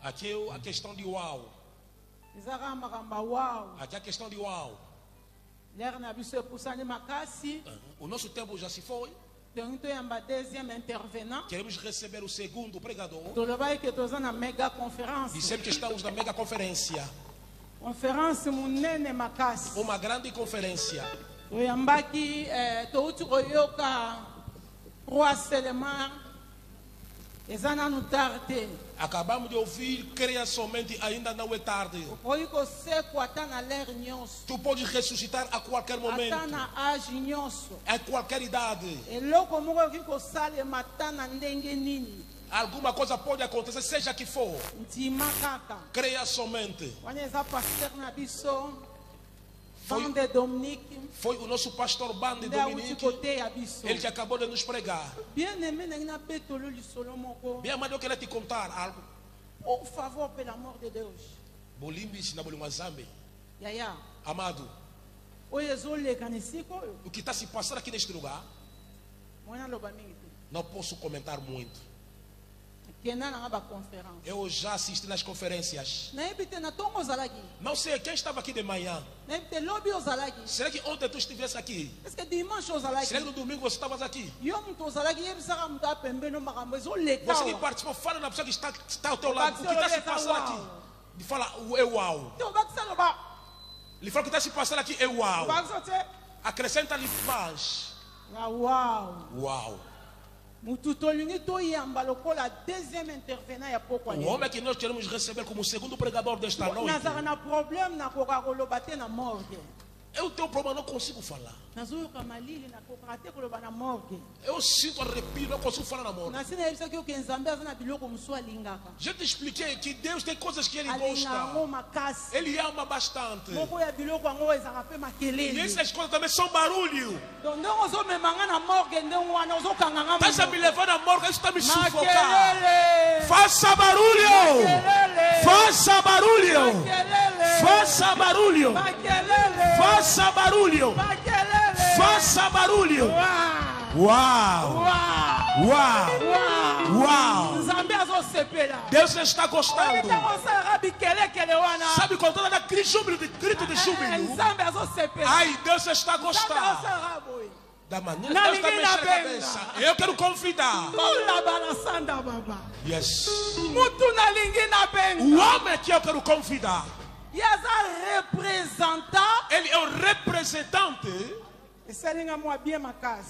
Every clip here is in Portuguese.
Aqui é a questão de uau. Aqui é a questão de uau. O nosso tempo já se foi. Queremos receber o segundo pregador. Dissemos que estamos na mega conferência. Uma grande conferência. Acabamos de ouvir, creia somente, ainda não é tarde. Tu podes ressuscitar a qualquer momento, a qualquer idade. Alguma coisa pode acontecer, seja que for. Creia somente. Foi o nosso pastor Bande Dominique, ele que acabou de nos pregar. Bem amado, eu queria te contar algo. Por favor, pelo amor de Deus. Amado, o que está se passando aqui neste lugar, não posso comentar muito. Eu já assisti nas conferências. Não sei quem estava aqui de manhã. Será que ontem tu estivesse aqui? Será que no domingo você estava aqui? Você que participou, fala na pessoa que está ao teu lado. O que está se passando aqui? Ele fala, é uau. Ele fala, o que está se passando aqui é uau. Acrescenta-lhe mais. Uau. O homem que nós queremos receber como segundo pregador desta noite. Eu tenho um problema, não consigo falar. Eu sinto arrepio, não consigo falar na morte. Já te expliquei que Deus tem coisas que Ele gosta. Ele ama bastante. E essas coisas também são barulho. Estás a me levar na morte, isso está me sufocar. Faça barulho! Faça barulho! Faça barulho! Faça barulho! Faça barulho! Uau! Uau! Uau! Deus está gostando. Sabe quando toda aquele grito de júbilo? Ai, Deus está gostando. Da maneira que Deus está mexendo a cabeça. Eu quero convidar. Yes. O homem que eu quero convidar. Ele é o representante.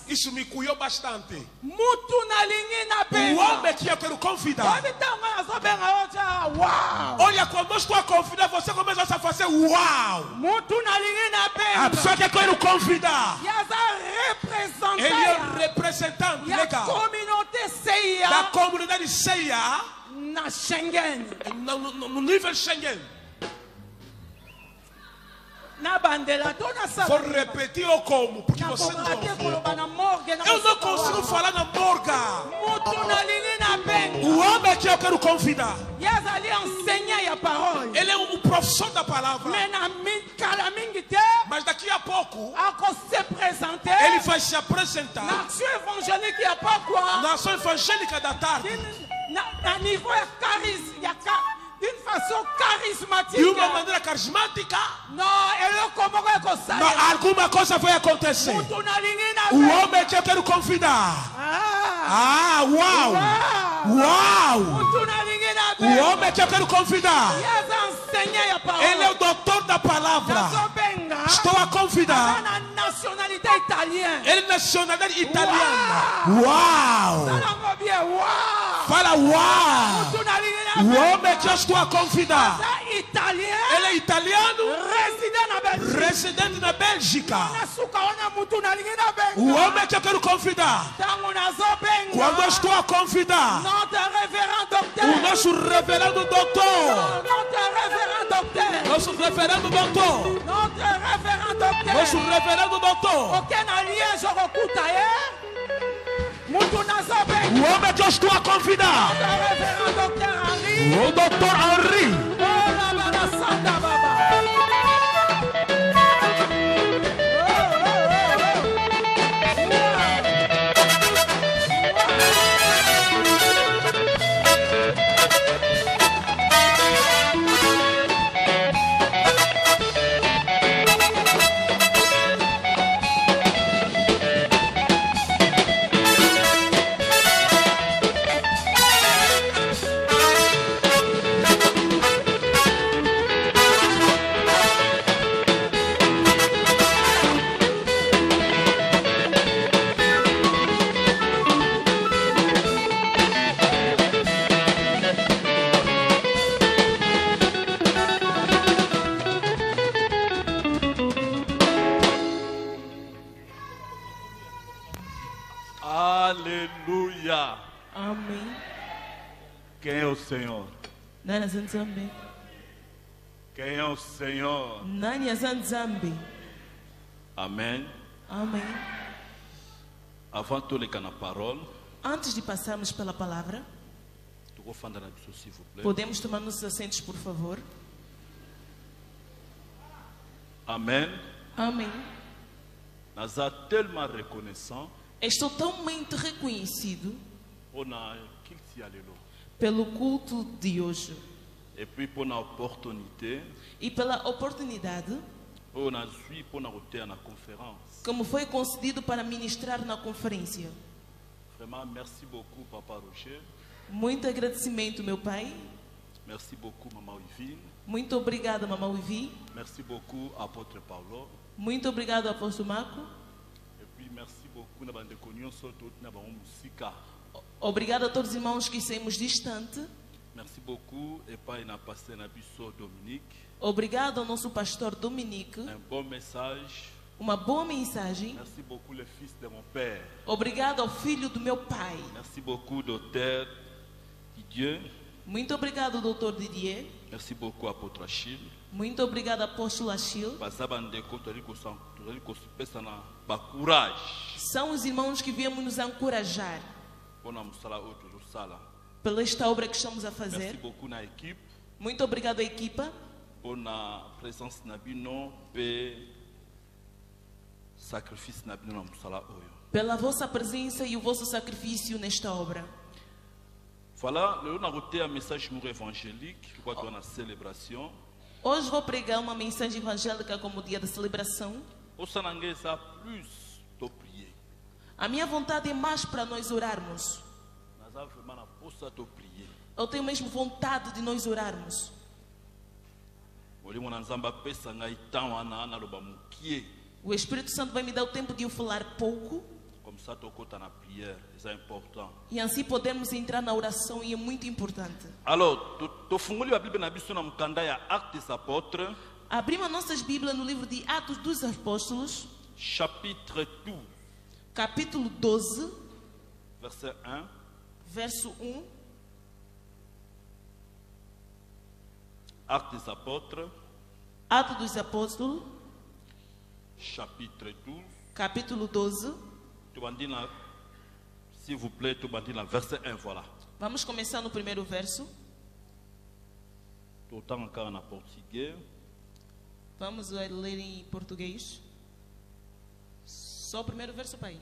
Isso me cuidou bastante. O homem que eu quero convidar. Olha, quando eu estou a convidar, você começa a fazer uau. A pessoa que eu quero convidar. Ele é o representante legal da comunidade Ceia no nível Schengen. Vou repetir o como, porque você não ouviu. Eu não consigo falar na morga. O homem que eu quero convidar, ele é um professor da palavra. Mas daqui a pouco ele vai se apresentar na ação evangélica da tarde. De uma maneira carismática. Não, alguma coisa vai acontecer. O homem que eu quero convidar. Uau! Uau! O homem que eu quero convidar. Ele é o doutor da palavra. Estou a convidar. Ele é nacionalidade italiana. Uau! Fala uau! O homem que eu estou a convidar. Ele é italiano, residente na Bélgica. O homem que eu quero convidar. Quando eu estou a convidar o nosso reverendo doutor. Nosso reverendo doutor. Nosso reverendo doutor. O homem que eu estou a convidar. O doutor Henri. Amém. Quem é o Senhor? Nani azanzambe. Quem é o Senhor? Nani azanzambe. Amém. Amém. Avant de ler la parole, Antes de passarmos pela palavra, tu peux faire la bisou, s'il vous plaît. podemos tomar nossos assentos, por favor. Amen. Amém. Nous sommes tellement reconnaissants Estou totalmente reconhecido pour la qu'il alléluia. pelo culto de hoje Et puis pour l'opportunité, e pela oportunidade on a suivi pour la route à la conférence. que me foi concedido para ministrar na conferência. Vraiment, merci beaucoup, Papa Rocher. Muito agradecimento, meu pai. Merci beaucoup, Maman Yvine. Muito obrigada, Mamãe Vivi. Merci beaucoup, Apôtre Paulo. Muito obrigado, Apóstolo Marco. Et puis merci beaucoup, na bande connue, surtout na bande musica. Obrigado a todos os irmãos que saímos distante. Merci beaucoup, et pas na pasteur Nabiso Dominique. Obrigado ao nosso pastor Dominique. Un bon message. Uma boa mensagem. Merci beaucoup, le fils de mon père. Obrigado ao filho do meu pai. Merci beaucoup, docteur Didier. Muito obrigado, doutor Didier. Merci beaucoup, apôtre Achille. Muito obrigado, apóstolo Achille. Courage. São os irmãos que viemos nos encorajar pela esta obra que estamos a Merci fazer. beaucoup na équipe Muito obrigado à equipa pour la présence na bino pe sacrifice na bino na musala oyo. pela vossa presença e o vosso sacrifício nesta obra. Voilà, le on a roté un message évangélique que quoi na célébration. Hoje vou pregar uma mensagem evangélica como dia de celebração. Au sanangesa plus to prier. A minha vontade é mais para nós orarmos. Naza vraiment na posa to prier. Eu tenho mesmo vontade de nós orarmos. Olimo na nzamba pesa ngai tan wana na loba mukie. O Espírito Santo vai me dar o tempo de eu falar pouco. Comme ça to kota na prière, c'est important. E assim podemos entrar na oração e é muito importante. Alors, to fungoli a Bible na biso na mukanda ya Actes des Apôtres, Abrimos nossas Bíblias no livro de Atos dos Apóstolos, chapitre 12, capítulo 12, verset 1. verso 1. Actes des Apôtres, Atos dos Apóstolos, chapitre 12. capítulo 12. Tu vas dire, s'il vous plaît, tu vas dire verset 1, voilà. Vamos começar no primeiro verso. Tu entends encore en portugais. Vamos ler em português. Só o primeiro verso, pai.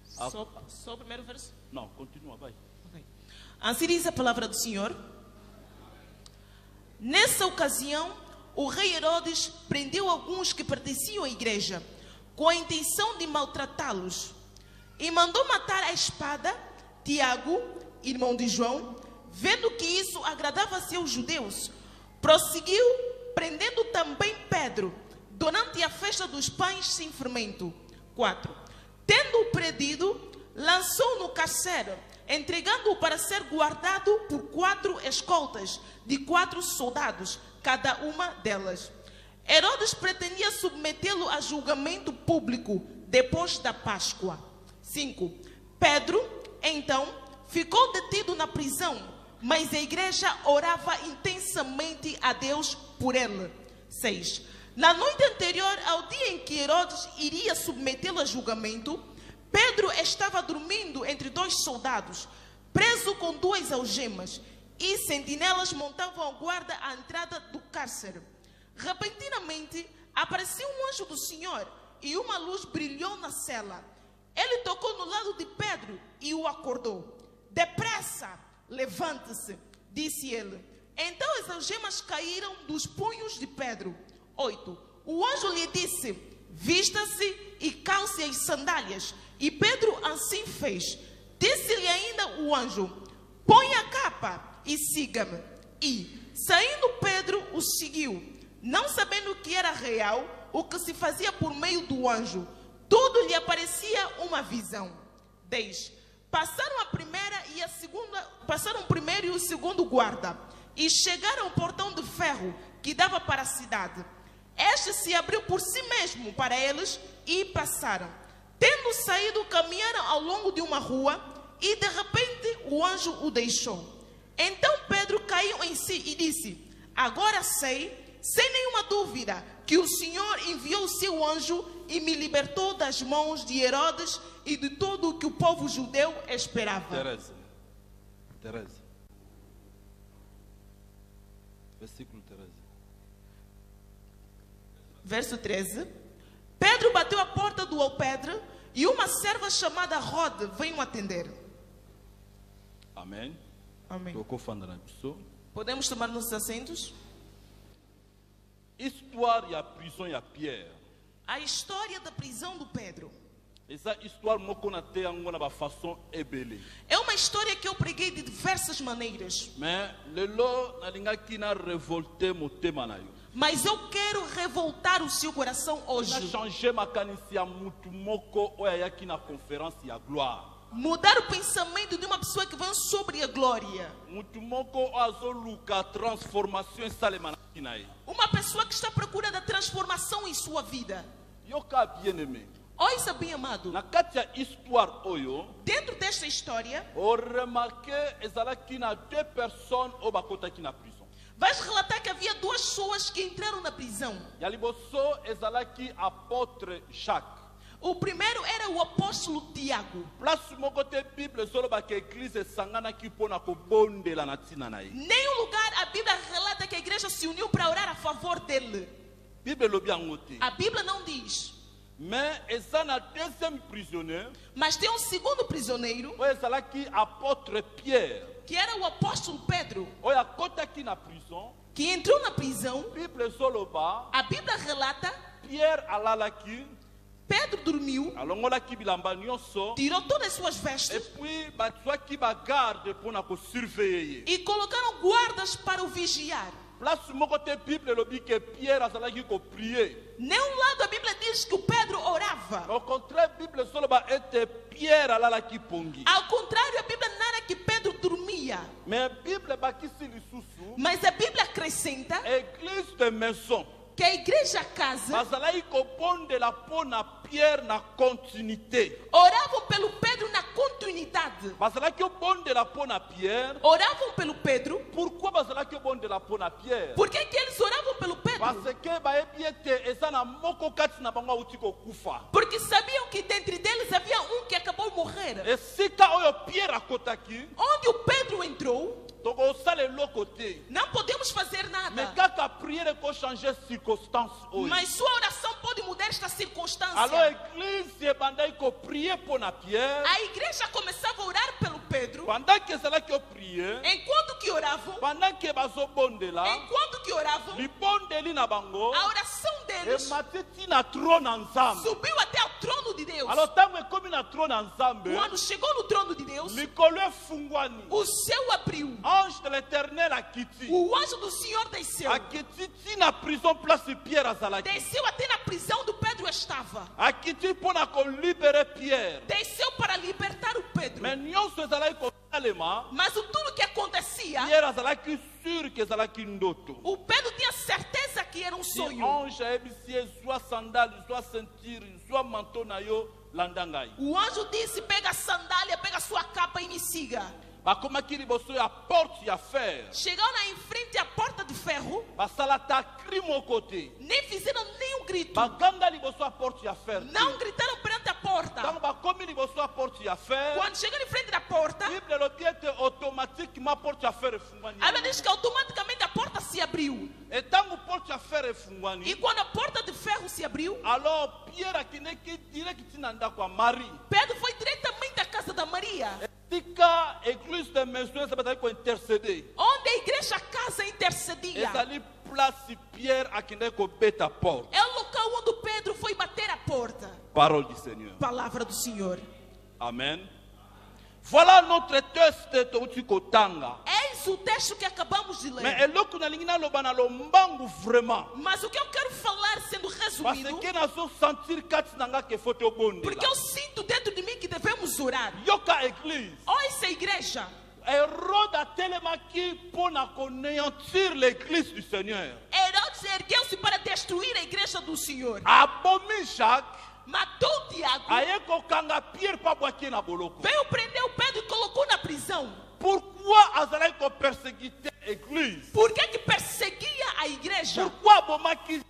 Só o primeiro verso? Non, continue, vai. Ok. Assim diz a palavra do Senhor. Nessa ocasião, o rei Herodes prendeu alguns que pertenciam à igreja, com a intenção de maltratá-los, e mandou matar à espada Tiago, irmão de João. Vendo que isso agradava a seus judeus, prosseguiu prendendo também Pedro, durante a festa dos pães sem fermento. 4. Tendo-o prendido, lançou no carcere, entregando-o para ser guardado por 4 escoltas de 4 soldados, cada uma delas. Herodes pretendia submetê-lo a julgamento público depois da Páscoa. 5. Pedro, então, ficou detido na prisão, mas a igreja orava intensamente a Deus por ele. 6. Na noite anterior ao dia em que Herodes iria submetê-lo a julgamento, Pedro estava dormindo entre 2 soldados, preso com 2 algemas, e sentinelas montavam a guarda à entrada do cárcere. Repentinamente, apareceu um anjo do Senhor e uma luz brilhou na cela. Ele tocou no lado de Pedro e o acordou. Depressa, levante-se, disse ele. Então as algemas caíram dos punhos de Pedro. 8. O anjo lhe disse: vista-se e calce as sandálias. E Pedro assim fez. Disse-lhe ainda o anjo: põe a capa e siga-me. E, saindo Pedro, o seguiu, não sabendo que era real o que se fazia por meio do anjo. Tudo lhe aparecia uma visão. 10. Passaram o primeiro e o segundo guarda, e chegaram ao portão de ferro que dava para a cidade. Este se abriu por si mesmo para eles e passaram. Tendo saído, caminharam ao longo de uma rua, e de repente o anjo o deixou. Então Pedro caiu em si e disse: agora sei, sem nenhuma dúvida, que o Senhor enviou o seu anjo e me libertou das mãos de Herodes e de tudo o que o povo judeu esperava. Teresa. Versículo 13. Verso 13. Pedro bateu a porta do alpendre e uma serva chamada Rode veio atender. Amém. Amém. Podemos tomar nossos assentos? Histoire e a prisão e a Pierre. A história da prisão do Pedro. Essa histoire façon ebele. É uma história que eu preguei de diversas maneiras. Mas eu quero revoltar o seu coração hoje. Mudar o pensamento de uma pessoa que vem sobre a glória. Uma pessoa que está à procura da transformação em sua vida. Ouça bem, amado. Dentro desta história, vais relatar que havia duas pessoas que entraram na prisão. O primeiro era o apóstolo Tiago. Nenhum lugar a Bíblia relata que a igreja se uniu para orar a favor dele. A Bíblia não diz. Mas tem um segundo prisioneiro, que era o apóstolo Pedro, que entrou na prisão. A Bíblia relata: Pedro dormiu, tirou todas as suas vestes e colocaram guardas para o vigiar. Nenhum lado a Bíblia diz que o Pedro orava. Ao contrário, a Bíblia narra que Pedro dormia. Mas a Bíblia acrescenta que a igreja casa oravam pelo Pedro na continuidade. Oravam pelo Pedro. Por que eles oravam pelo Pedro? Porque sabiam que dentre deles havia um que acabou de morrer. Onde o Pedro entrou, não podemos fazer nada. Mas sua oração pode mudar esta circunstância. A igreja começava a orar pelo Pedro. Enquanto que oravam, a oração deles subiu até o trono de Deus. Quando chegou no trono de Deus, o céu abriu. O anjo do Senhor desceu. Desceu até na prisão do Pedro estava. Desceu para libertar o Pedro. Mas tudo que acontecia, o Pedro tinha certeza que era um sonho. O anjo disse: pega a sandália, pega a sua capa e me siga. Chegaram lá em frente à porta de ferro. Nem fizeram nenhum grito. Não gritaram perante a porta. Quando chegaram em frente da porta, ela diz que automaticamente a porta se abriu. E quando a porta de ferro se abriu, Pedro foi diretamente à casa da Maria, onde a igreja casa intercedia. É o local onde Pedro foi bater a porta. Palavra do Senhor. Amém. Voilà notre texte. Eis o texto que acabamos de ler. Mas o que eu quero falar, sendo resumido, porque eu sinto dentro de mim que devemos orar. Ouça, igreja. Hérode a tellement qui pour anéantir l'église du Seigneur. Herodes ergueu-se para destruir a igreja do Senhor. Abomi Jacques. Matou Tiago. Veio Veio prender o Pedro e prisão. Pourquoi azalaki persécuter l'église? Por que perseguia a igreja? Pourquoi bomaki?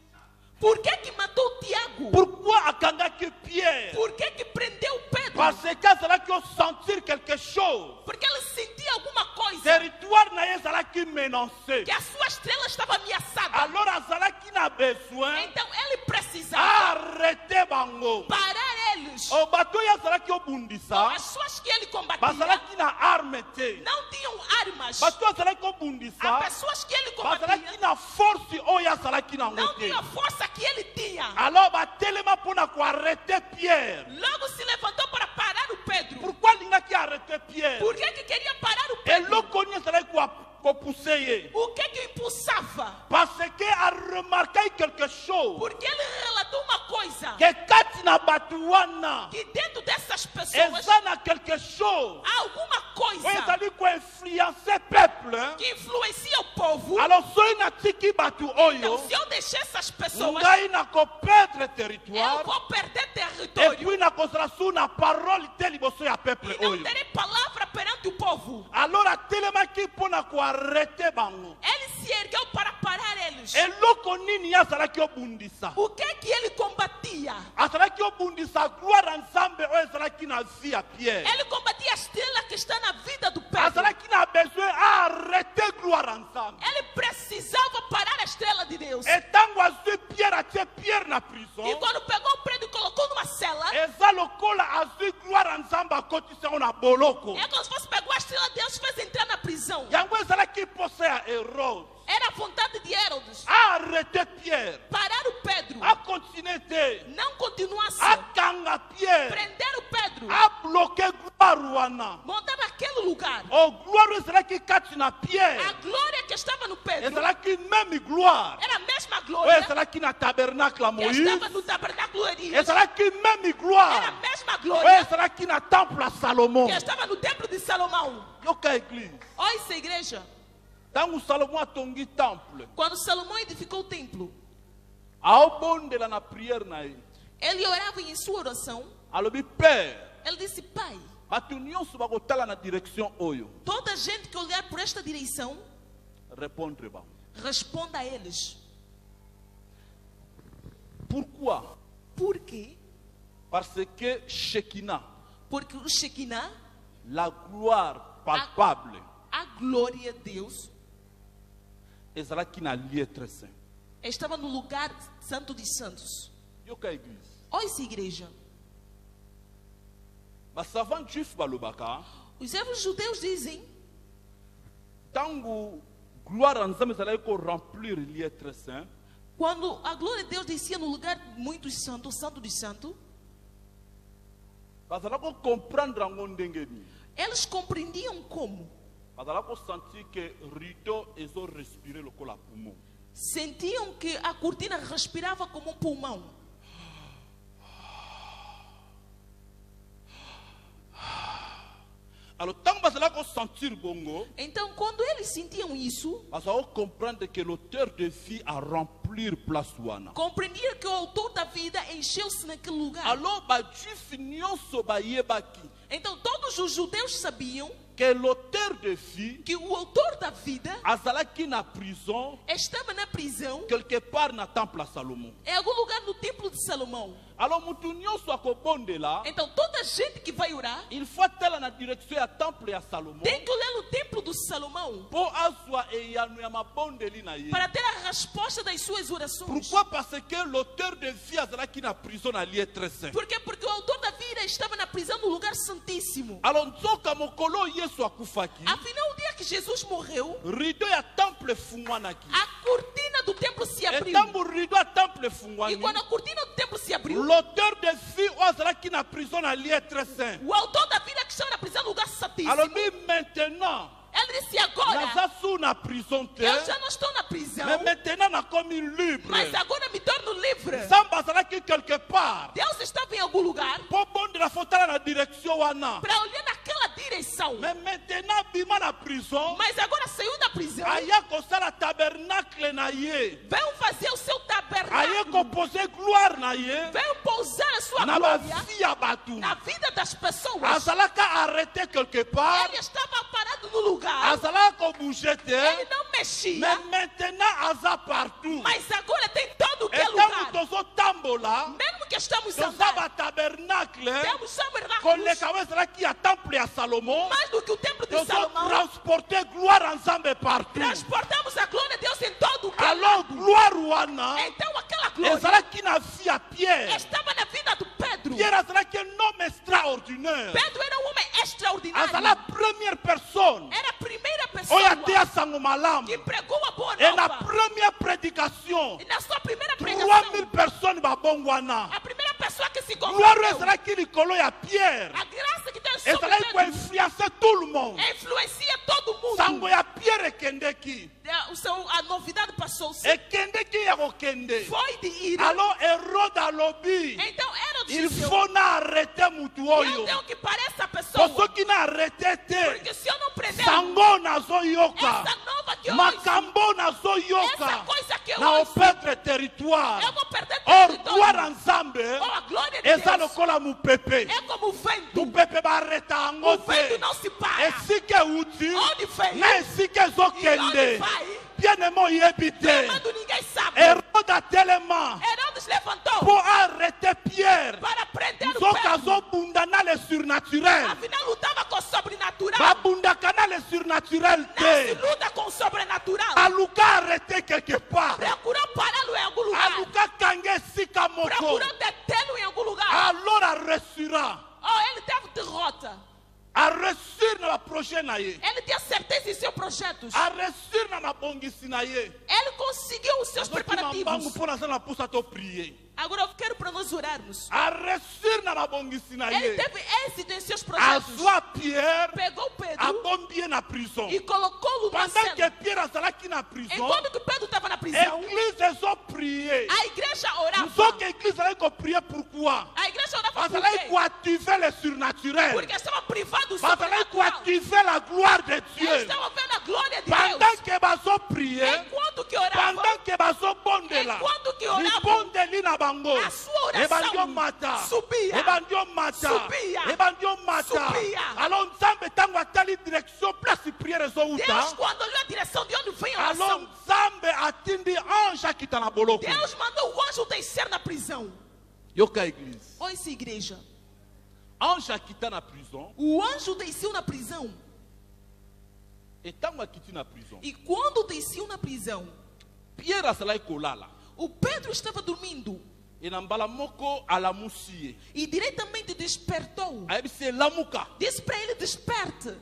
Por que matou Tiago? Pourquoi akangaki Pierre? Por que prendeu Pedro? Parce que azalaki sentir quelque chose. Porque ele sentia alguma coisa. Territoire na ye azalaki menacé. Que a sua estrela estava ameaçada. Alors azalaki na besoin. Então ele precisava Arrêter bango. parar eles. O bato ya azalaki obundisa. As pessoas que ele combatia Bazalaki na arme te. não tinham armas. Bato azalaki As obundisa. pessoas que ele Bazalaki combatia na force oyo azalaki na não ngote. tinham a força que ele tinha. Alors batelema pona ko arrêter Pierre. Logo se levantou para parar o Pedro. Pourquoi lingaki arrêter Pierre? Por que queria parar o Pedro? Eloko ni azalaki ko pousser ye. O que impulsava? Parce que a remarqué quelque chose. Porque ele relatou uma coisa. Que kati na batu wana. Que dentro dessas pessoas Eza na quelque chose. há alguma coisa Oyo ezali ko influencer peuple. que influencia o povo. Alors soki natiki batu oyo. Então, se eu deixar essas pessoas, ngai nako perdre eu territoire. vou perder Et território. puis nakozala su na parole te liboso ya peuple E não oyo. terei palavra perante o povo. Alors atelemaki mpona koarrete bango. Ele se ergueu para parar eles. Eloko nini ye azalaki obundisa? O que ele combatia? Azalaki obundisa gloire ya nzambe oyo ezalaki na vie ya Pierre. Ele combatia a estrela que está na vida do Pedro. Azalaki na besoin arrêter gloire ya nzambe. Ele precisava parar a estrela de Deus. Etango azwi Pierre atie Pierre na prison. E quando pegou o Pedro e colocou numa cela, Eza lokola azwi gloire ya nzambe akotisa yango na boloko. é como se fosse pegou a estrela de Deus e fez entrar na prisão. Yango ezalaki posa ya Hérode. Era a vontade de Herodes. Arrêter Pierre. Parar o Pedro. A continuer te. Não continuasse. Akanga Pierre. Prender o Pedro. A bloquer gloire wana. Montar naquele lugar. O gloire ezalaki kati na Pierre. A glória que estava no Pedro Ezalaki même gloire. era a mesma Oyo glória ezalaki na tabernacle ya que Moïse. estava no tabernáculo de Elias. Ezalaki même Era a gloire. mesma Oyo glória ezalaki na temple ya Salomon. que estava no templo de Salomão. Yoka église. Olha essa igreja. Tango Salomon atongi temple. Quando Salomão edificou o templo, Aobondela na prière na ye. ele orava em sua oração. Alobi Père. Ele disse: Pai, Bato nyonso bakotala na direction oyo. toda gente que olhar por esta direção, Répondre ba. responda a eles. Pourquoi? Por quê? Parce que Shekinah, Porque o Shekinah, la gloire palpable, a glória de Deus, ezalaki na lieu très saint. estava no lugar santo de santos. Yoka église. Olha essa igreja. Basavant juif balobaka. Os servos judeus dizem, Tango gloire ya nzambe ezalaki ko remplir lieu très saint. quando a glória de Deus descia no lugar muito santo, santo de santo, Bazalaki ko comprendre yango ndenge nini. eles compreendiam como. Bazalaki ko sentir que rideau ezo respirer lokola poumon. Sentiam que a cortina respirava como um pulmão. Alors tango bazalaki ko sentir bongo. Então, quando eles sentiam isso, Bazalaki ko comprendre que l'auteur de vie a remplir place wana. compreendiam que o autor da vida encheu-se naquele lugar. Alors ba juif nyonso bayebaki Então, todos os judeus sabiam que l'auteur de vie que o autor da vida azalaki na prison estava na prisão, quelque part na temple à Salomon. em algum lugar no templo de Salomão. Alors mutu nyonso akobondela, Então, toda gente que vai orar il faut tela na direction ya temple ya Salomon tem que olhar no templo do Salomão po azwa eyano ya mabondeli na ye. para ter a resposta das suas orações. Pourquoi? Parce que l'auteur de vie azalaki na prison na lieu très saint. Por quê? Porque o autor da vida estava na prisão no lugar santíssimo. Alors nzoka mokolo Yesu akufaki, Afinal, o dia que Jesus morreu, rideau ya temple efungwanaki. a cortina do templo se abriu. Etango rideau ya temple E efungwani, quando a cortina do templo se abriu, l'auteur de vie oyo azalaki na prison na lieu très saint. o autor da vida que estava na prisão no lugar santíssimo, Alors maintenant, ele disse: agora naza su na prison te, eu já não estou na prisão, mais maintenant nakomi libre. mas agora me torno livre. Nzambe azalaki quelque part Deus estava em algum lugar po bondela fotala na direction wana. para olhar naquela direção, Mais maintenant bima na prison, mas agora saiu da prisão, aya kosala tabernacle na ye. veio fazer o seu Aye tabernáculo, composer gloire na ye. Veio pousar a sua Na glória bafia batu. na vida das pessoas. Azalaka arrêté quelque part. Ele estava parado no lugar. Azalaka bouger te. Ele não mexia. Mais maintenant aza partout. Mas agora tem todo o que é Et lugar. tant tozo tambola. Mesmo que estamos Dans andando, un tabernacle. temos tabernáculos Koleka wezala ki a temple à Salomon. mais do que o templo de Tozo Salomão. transporter gloire ensemble partout. Transportamos a glória de Deus em todo o que é Alors lado. gloire wana. Então aquela glória Ezala ki na vie à Pierre. estava na vida do Pedro. Pierre azala ki un homme extraordinaire. Pedro era um homem extraordinário. Azala première personne. Era a primeira pessoa Oya te asango malamu. que pregou a boa Et la nova. première prédication. E na sua primeira 3000 pregação, personnes babongwana. a primeira pessoa que se Gloire converteu, ezala ki likolo ya Pierre. a graça que Deus sobre Ezala ko Pedro influencer tout le monde. influencia todo mundo. Sango ya Pierre ekendeki. A novidade passou-se. Ekendeki ya kokende. Foi de ir. Alors Hérode alobi. Então era Il difícil. faut na arrêter mutu Eu oyo. tenho que parar essa pessoa. Soki na arrêter te. Porque se eu não prender Sango nazoyoka. essa nova que eu ouço, Makambo essa nazoyoka. coisa que eu Na ouço, opètre territoire. eu vou perder Or território. gloire ensemble. Oh, a glória de Eza Deus lokola mupepe. é como o vento. Mupepe barreta yango O vento te. não se para. Esika uti. Onde vem? Na esika E onde ezokende. vai? Bien-aimé oyebi te. Quando ninguém sabe. Hérode atelema. Herodes levantou Pour arrêter Pierre. para prender o Soki Pedro. azobunda na le surnaturel. Afinal, lutava com o sobrenatural. Babundaka na le surnaturel Não se te. luta com o sobrenatural. Aluka arrêter quelque part. Procurou pará-lo em algum lugar. Aluka kange esika moko. Procurou detê-lo em algum lugar. Alors arresurra. Oh, ele teve derrota. Arresur na projet na ye. Ele tinha certeza em seus projetos. Arresur na mabongisi na ye. Ele conseguiu os seus Bangu preparativos. pona sana pusa to prier. Agora eu quero para nós orarmos. Arresur na mabongisi na Ele ye. teve êxito em seus projetos. Azwa Pierre Pegou Pedro abombie na prison. e colocou-lo na Pendant que cela. Pierre azalaki na prison, Enquanto que Pedro estava na prisão, église ezo prier. a igreja orava. Só que église azalaki ko prier pourquoi? A igreja orava por Azalaki quê? ko activer le surnaturel. Porque estava privado do Azalaki ko sobrenatural. activer la gloire de Eles Dieu. estavam vendo a glória de Pendant Deus. que bazo prier, Enquanto que oravam, pendant que bazo bondela, enquanto que oravam, libondeli na bango. a sua oração Ebandio mata. subia. Ebandio mata. Subia. Ebandio mata. Subia. Alors Nzambe tango atali direction place prière zo Deus, uta. quando olhou a direção de onde vem a Alors oração, Nzambe atindi ange akita na boloko. Deus mandou o anjo descer na prisão. Yoka église. Olha essa igreja. Ange akita na prison. O anjo desceu na prisão. Et tango akiti na prison. E quando desceu na prisão, Pierre asalai kolala. o Pedro estava dormindo. Et na mbala moko alamusie. E diretamente despertou. Ayebise lamuka. Disse para ele: desperte.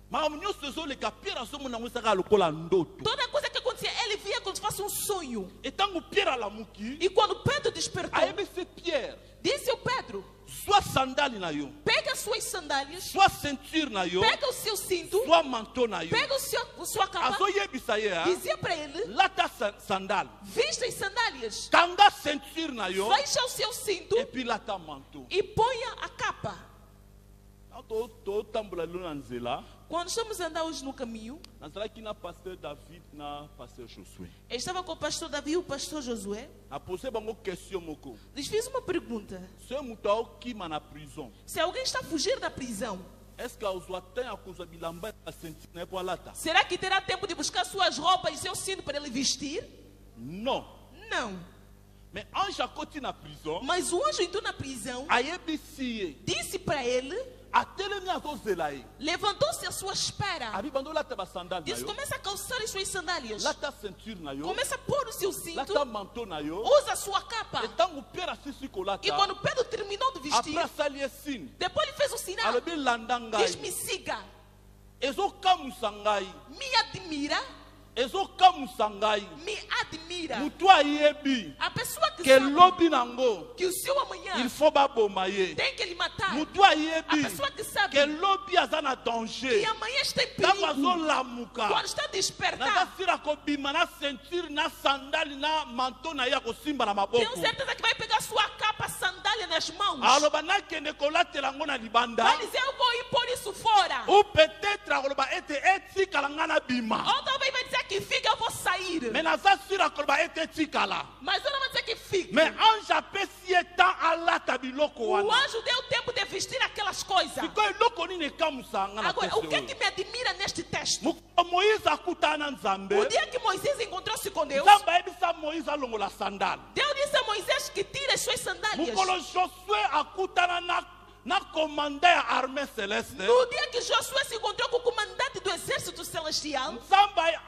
Makambo nyonso ezoleka Pierre azomona ngo ezaka lokola ndoto. Toda coisa que acontecia, ele via como se fosse um sonho. Et tango Pierre alamuki, E quando Pedro despertou, ayebise Pierre, disse ao Pedro: soit sandali na yo, pega as suas sandálias, soit ceinture na yo, pega o seu cinto, soit manteau na yo. pega sua capa. Azoyebisa ye, Dizia para ele: lata sandal, vista as sandálias, kanga ceinture na yo, fecha o seu cinto et puis lata manteau. e ponha a capa. To tambola lo na nzela, Quando estamos a andar hoje no caminho, nazalaki na pasteur David na pasteur Josué. eu estava com o pastor Davi e o pastor Josué. Apose bango question moko. Lhes fiz uma pergunta: Ce mutu aokima na prison, se alguém está a fugir da prisão, est-ce que azwa temps ya kozwa bilamba ya ceinture na ye po alata? será que terá tempo de buscar suas roupas e seu cinto para ele vestir? Non. Não. Mais ange akoti na prison, Mas o anjo entrou na prisão, ayebisi ye, disse para ele, atelemi azozela ye. levantou-se à sua espera. Abi bando lata basandal na Disse: yo, começa a calçar as suas sandálias, lata ceinture na yo, começa a pôr o seu cinto, lata manteau na yo. usa a sua capa. Etango Pierre asisi E kolata, quando Pedro terminou de vestir, après asali ye signe, depois ele fez o sinal: alobi landa ngai, diz: me siga, ezokamusa ngai, me admira, ezokamusa ngai. me admira. Mutu ayebi A pessoa que ke sabe lobi nango, que o seu amanhã il faut baboma ye. tem que lhe matar, Mutu a ayebi pessoa que sabe ke lobi aza na que danger, amanhã está em tango perigo, azolamuka, quando está a despertar, nazasila kobima na ceinture na sandali na manteau na ye akosimba na tenho maboko. certeza que vai pegar sua capa, sandália nas mãos. aloba nakende kolatela yango na libanda, Vai dizer: eu vou ir por isso fora. ou peut-être akoloba ete etikala nga na bima, Ou talvez vai dizer que fica, eu vou sair. me naza sila koloba ete etikala. Mas eu não vou dizer que fique. Mais ange apesi etan alata biloko O wana. anjo deu tempo de vestir aquelas coisas. Sikoyo eloko nini ekamusa nga na Agora, texte o que oyo? me admira neste texto? Mokolo Moïse akutana na Nzambe. O dia que Moisés encontrou-se com Deus, Nzambe ayebisa Moïse alongola sandale. Deus disse a Moisés que tire as suas sandálias. Mokolo Josué akutana na komanda ya armée céleste. No dia que Josué se encontrou com o comandante do exército celestial, Nzambe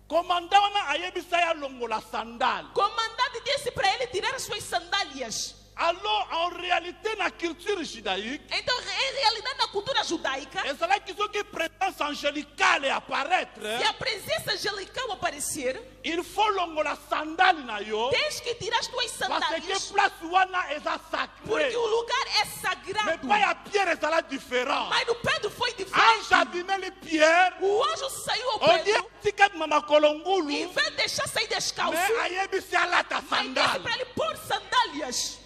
komanda wana ayebisa ya longola sandale. o comandante disse para ele tirar as suas sandálias. Alors en réalité na culture judaïque, Então, em realidade, na cultura judaica, ezalaki soki présence angelicale apparaître, se a presença angelical aparecer, il faut longola sandale na yo. tens que tirar as tuas Parce que sandálias, place wana eza porque sacré. o lugar é Mais sagrado. pas ya Pierre ezala différent. Mas no Pedro foi Ange diferente. abimeli Pierre. O anjo saiu ao On dit Pedro, tika mama kolongulu. em vez de deixar sair descalço, Mais ayebisi alata mas disse sandale. para ele pôr sandálias.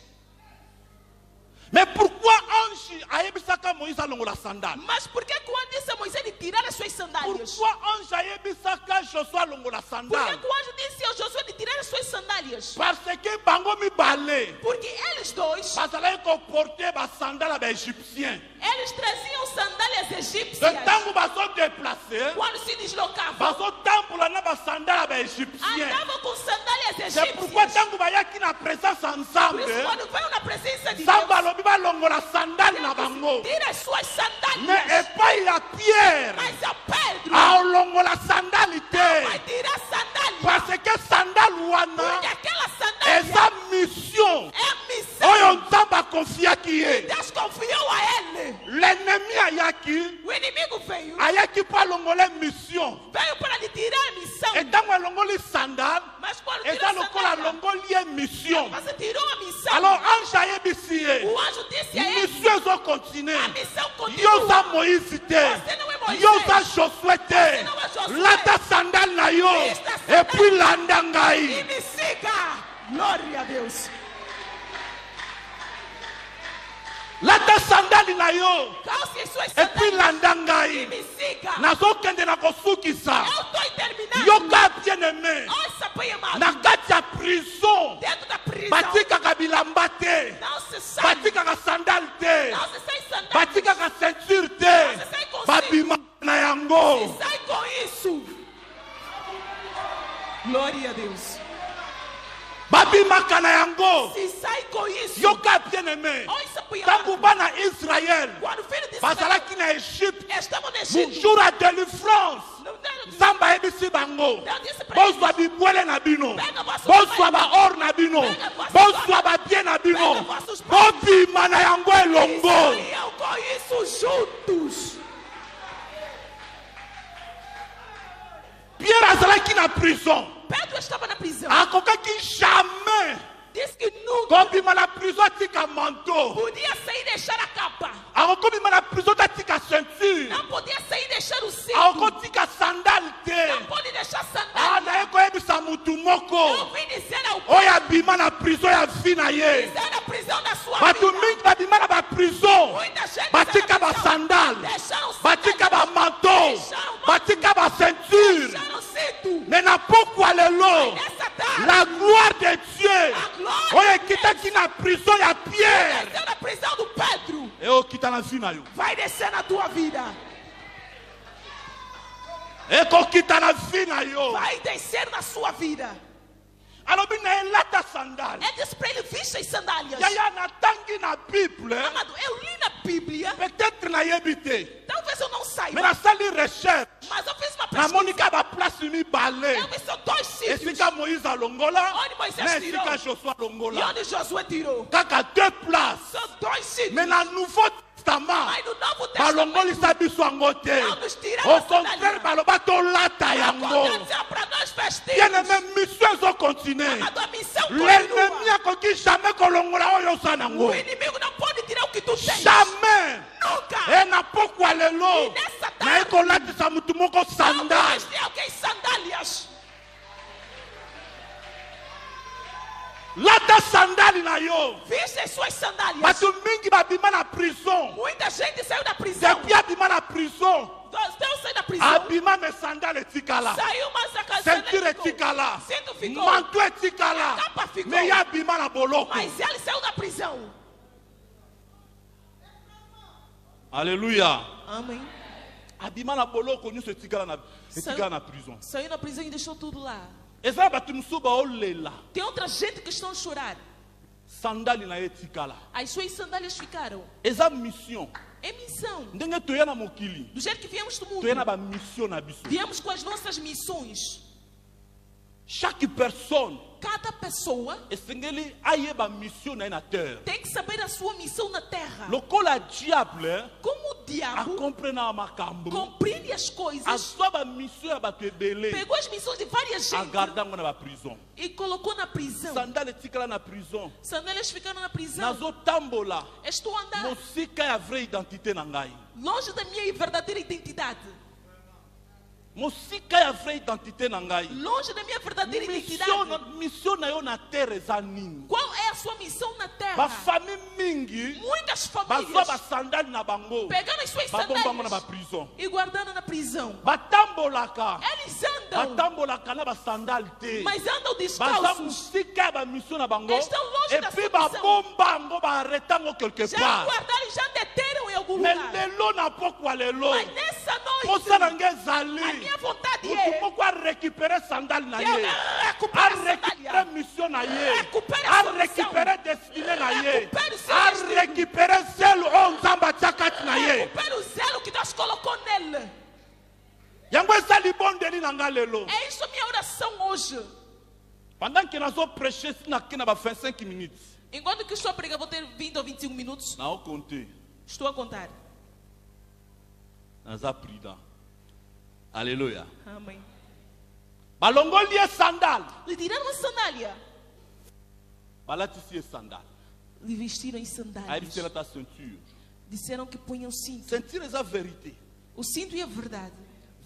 Mais pourquoi ange ayebisaka Moïse alongola sandale? Mas por que o anjo disse a Moisés de tirar as suas sandálias? Pourquoi ange ayebisaka Josué alongola Por sandale? que o anjo disse ao Josué de tirar as suas sandálias? Parce que bango mibale Porque eles dois, bazalaki koporte basandale ya baégyptien. eles traziam sandálias De egípcias. ntango bazodeplace, Quando se deslocavam, bazotambola na basandale ya baégyptien. andavam com sandálias C'est pourquoi egípcias. ntango bayaki na présence Por ensemble, isso, quando veio na presença de Nzambe Deus, alobi balongola sandale na Deus bango. disse, tira as suas Mais sandálias. epai ya Pierre Mas a Pedro aolongola sandale vai te. tirar sandálias. Parce que sandale wana Porque aquela sandália eza mission é a missão oyo Nzambe akonfiaki ye. que Deus confiou a ele. L'ennemi ayaki, O inimigo veio, ayaki po alongola mission. veio para lhe tirar a missão. Etango alongoli sandale, Mas quando eza tirou a lokola sandália, alongoli ye mission. você tirou a missão. Alors ange ayebisi ye, O anjo disse a ele, mission ezokontinue. a missão Yo oza continua. Moïse te, Você não é Moisés. yo oza Josué te. não é Josué. Lata sandale na yo, Vista a sandália. et puis landa E ngai. me siga. Glória a Deus. Lata sandale na yo, Calce as suas et puis sandálias landa e ngai. me siga. Nazokende na kosukisa. Eu estou terminando. Yoka bien-aimé, Ouça, pai amado. na kati ya prison, Dentro da prisão, batikaka bilamba te, não se sabe. batikaka sandale te, Não se sai sandálias. batikaka ceinture te, babima na yango. Sai com isso. Glória a Deus. Babimaka na yango. Se sai com isso. Yoka bien-aimé, Ouça, pai amado. ntango bana Israel Quando o filho de Israel bazalaki na Égypte, estavam no Egito, jour ya délivrance, Nzambe ayebisi bango, bozwa bibwele na bino, bozwa baor na bino, bozwa babie na bino, bobima na yango elongo. saiam com isso juntos. Pierre azalaki na prison, Pedro estava na prisão. akokaki jamais Disse que nunca kobima na prison atika manteau, podia sair e deixar a capa. akokobima na prison atika ceinture, Não podia sair e deixar o cinto. akotika sandale te. Não pode deixar sandália. Naye koyebisa mutu Eu moko vim dizer ao oyo abima na prison ya vi na ye. dizer na prisão da sua Bato vida. mingi babima na baprison, Muita gente batika está na prisão. basandale, Deixaram batika sandália. bamanteau, batika baceinture. Deixaram cinto. Mais na pokwa lelo, Nessa tarde, la gloire de Dieu a glória oyo ekitaki na prison ya Pierre desceu na prisão do Pedro. ekokita na vi na yo, Vai descer na tua vida. ekokita na vi na yo. Vai descer na sua vida. alobi na elata sandale Ele disse para ele, vista as sandálias. yaya natangi na bible, Amado, eu li na Bíblia. peut-être nayebi te, Talvez eu não mais saiba. nasali recherche, Mas eu fiz uma pesquisa. namonika baplace mibale Eu vi são dois sítios. esika Moïse alongola Onde Moisés na tirou. esika Josué E alongola, onde Josué tirou. kaka deux places. São dois sítios. Mais na Nouveau Testament Mas no Novo Testamento, balongolisa biso yango te, não nos tiraram au a contraire sandália. baloba tolata yango. Aconteceu para nós Bien vestirmos. aimé, mission ezokontinue. Amado, a missão L'ennemi continua. akoki jamais kolongola oyo oza nango, O inimigo não pode tirar o que tu tens. jamais. Nunca. E na pokwa lelo E nessa tarde, naye kolatisa mutu moko Não vou sandale. vestir alguém sandálias. Lata sandali na yo. Viste as suas sandálias. Bato mingi babima na prison, Muita gente saiu da prisão. depuis abima na prison, Deus ao sair da prisão, abima me sandale etikala, saiu, mas a ceinture etikala, cinto ficou, manto etikala, a capa ficou, me ya abima na boloko. mas ele saiu da prisão. Alléluia. Amém. Abima na boloko nyuso etikala na prison. Saiu da prisão e deixou tudo lá. Eza batu musuba olela. Tem outra gente que estão a chorar. Sandali na etikala. As suas sandálias ficaram. Eza mission. É missão. Ndenge toya na mokili. Do jeito que viemos do mundo. Toya na ba mission na biso. Viemos com as nossas missões. Chaque personne, Cada pessoa esengeli ayeba mission na terre. tem que saber a sua missão na terra. Lokola diable, Como o a diabo comprena makambo. compreende as coisas, A sua ba mission ya batu ebele. pegou as missões de várias A gente garda ngo na ba prison. e colocou na prisão. Sandale etikala na prison. Sandálias ficaram na prisão. Nazo tambola. Estou a andar Mosika ya vraie identité na ngai. longe da minha verdadeira identidade. Mosika ya vraie identité na ngai. Longe da minha verdadeira identidade. Mission na yo na terre eza nini? Qual é a sua missão na Ba terra? famille mingi Muitas bazwa famílias ba sandali na bango. pegando as suas Ba bomba ngo na ba sandálias prison. e guardando na prisão. Batambolaka. Eles andam, Batambolaka na ba sandali te. mas andam Baza descalços. musika ya ba mission na bango. Estão longe Et da puis sua ba missão. bomba ngo ba arretango quelque Já part. guardaram e já deteram em algum Mais lugar. lelo na pokwa lelo. Mas nessa Posa na noite, nge a ezali. minha vontade Mutu é moko a récupérer sandali na que ye. alguém recupere A a récupérer sandália. mission na ye. Recupere a A sua récupérer destinée na ye. Recupere o seu A destino. récupérer zelo o nzambe atia kati na ye. Recupere o zelo que Deus colocou nele. Yango ezali bondeli na nga lelo. É isso a minha oração hoje. Pendant que nazo prêcher sinaki na ba 25 minutes. Enquanto que estou a pregar, vou ter 20 ou 25 minutos. Na o compter. Estou a contar. Naza prudent. Alléluia. Amém. Balongoli ye sandal. Lhe tiraram a sandália. Balatisi ye sandal. Lhe vestiram em Aí sandálias. disse ta ceinture. Disseram que punham o cinto. Ceinture eza vérité. O cinto e a verdade.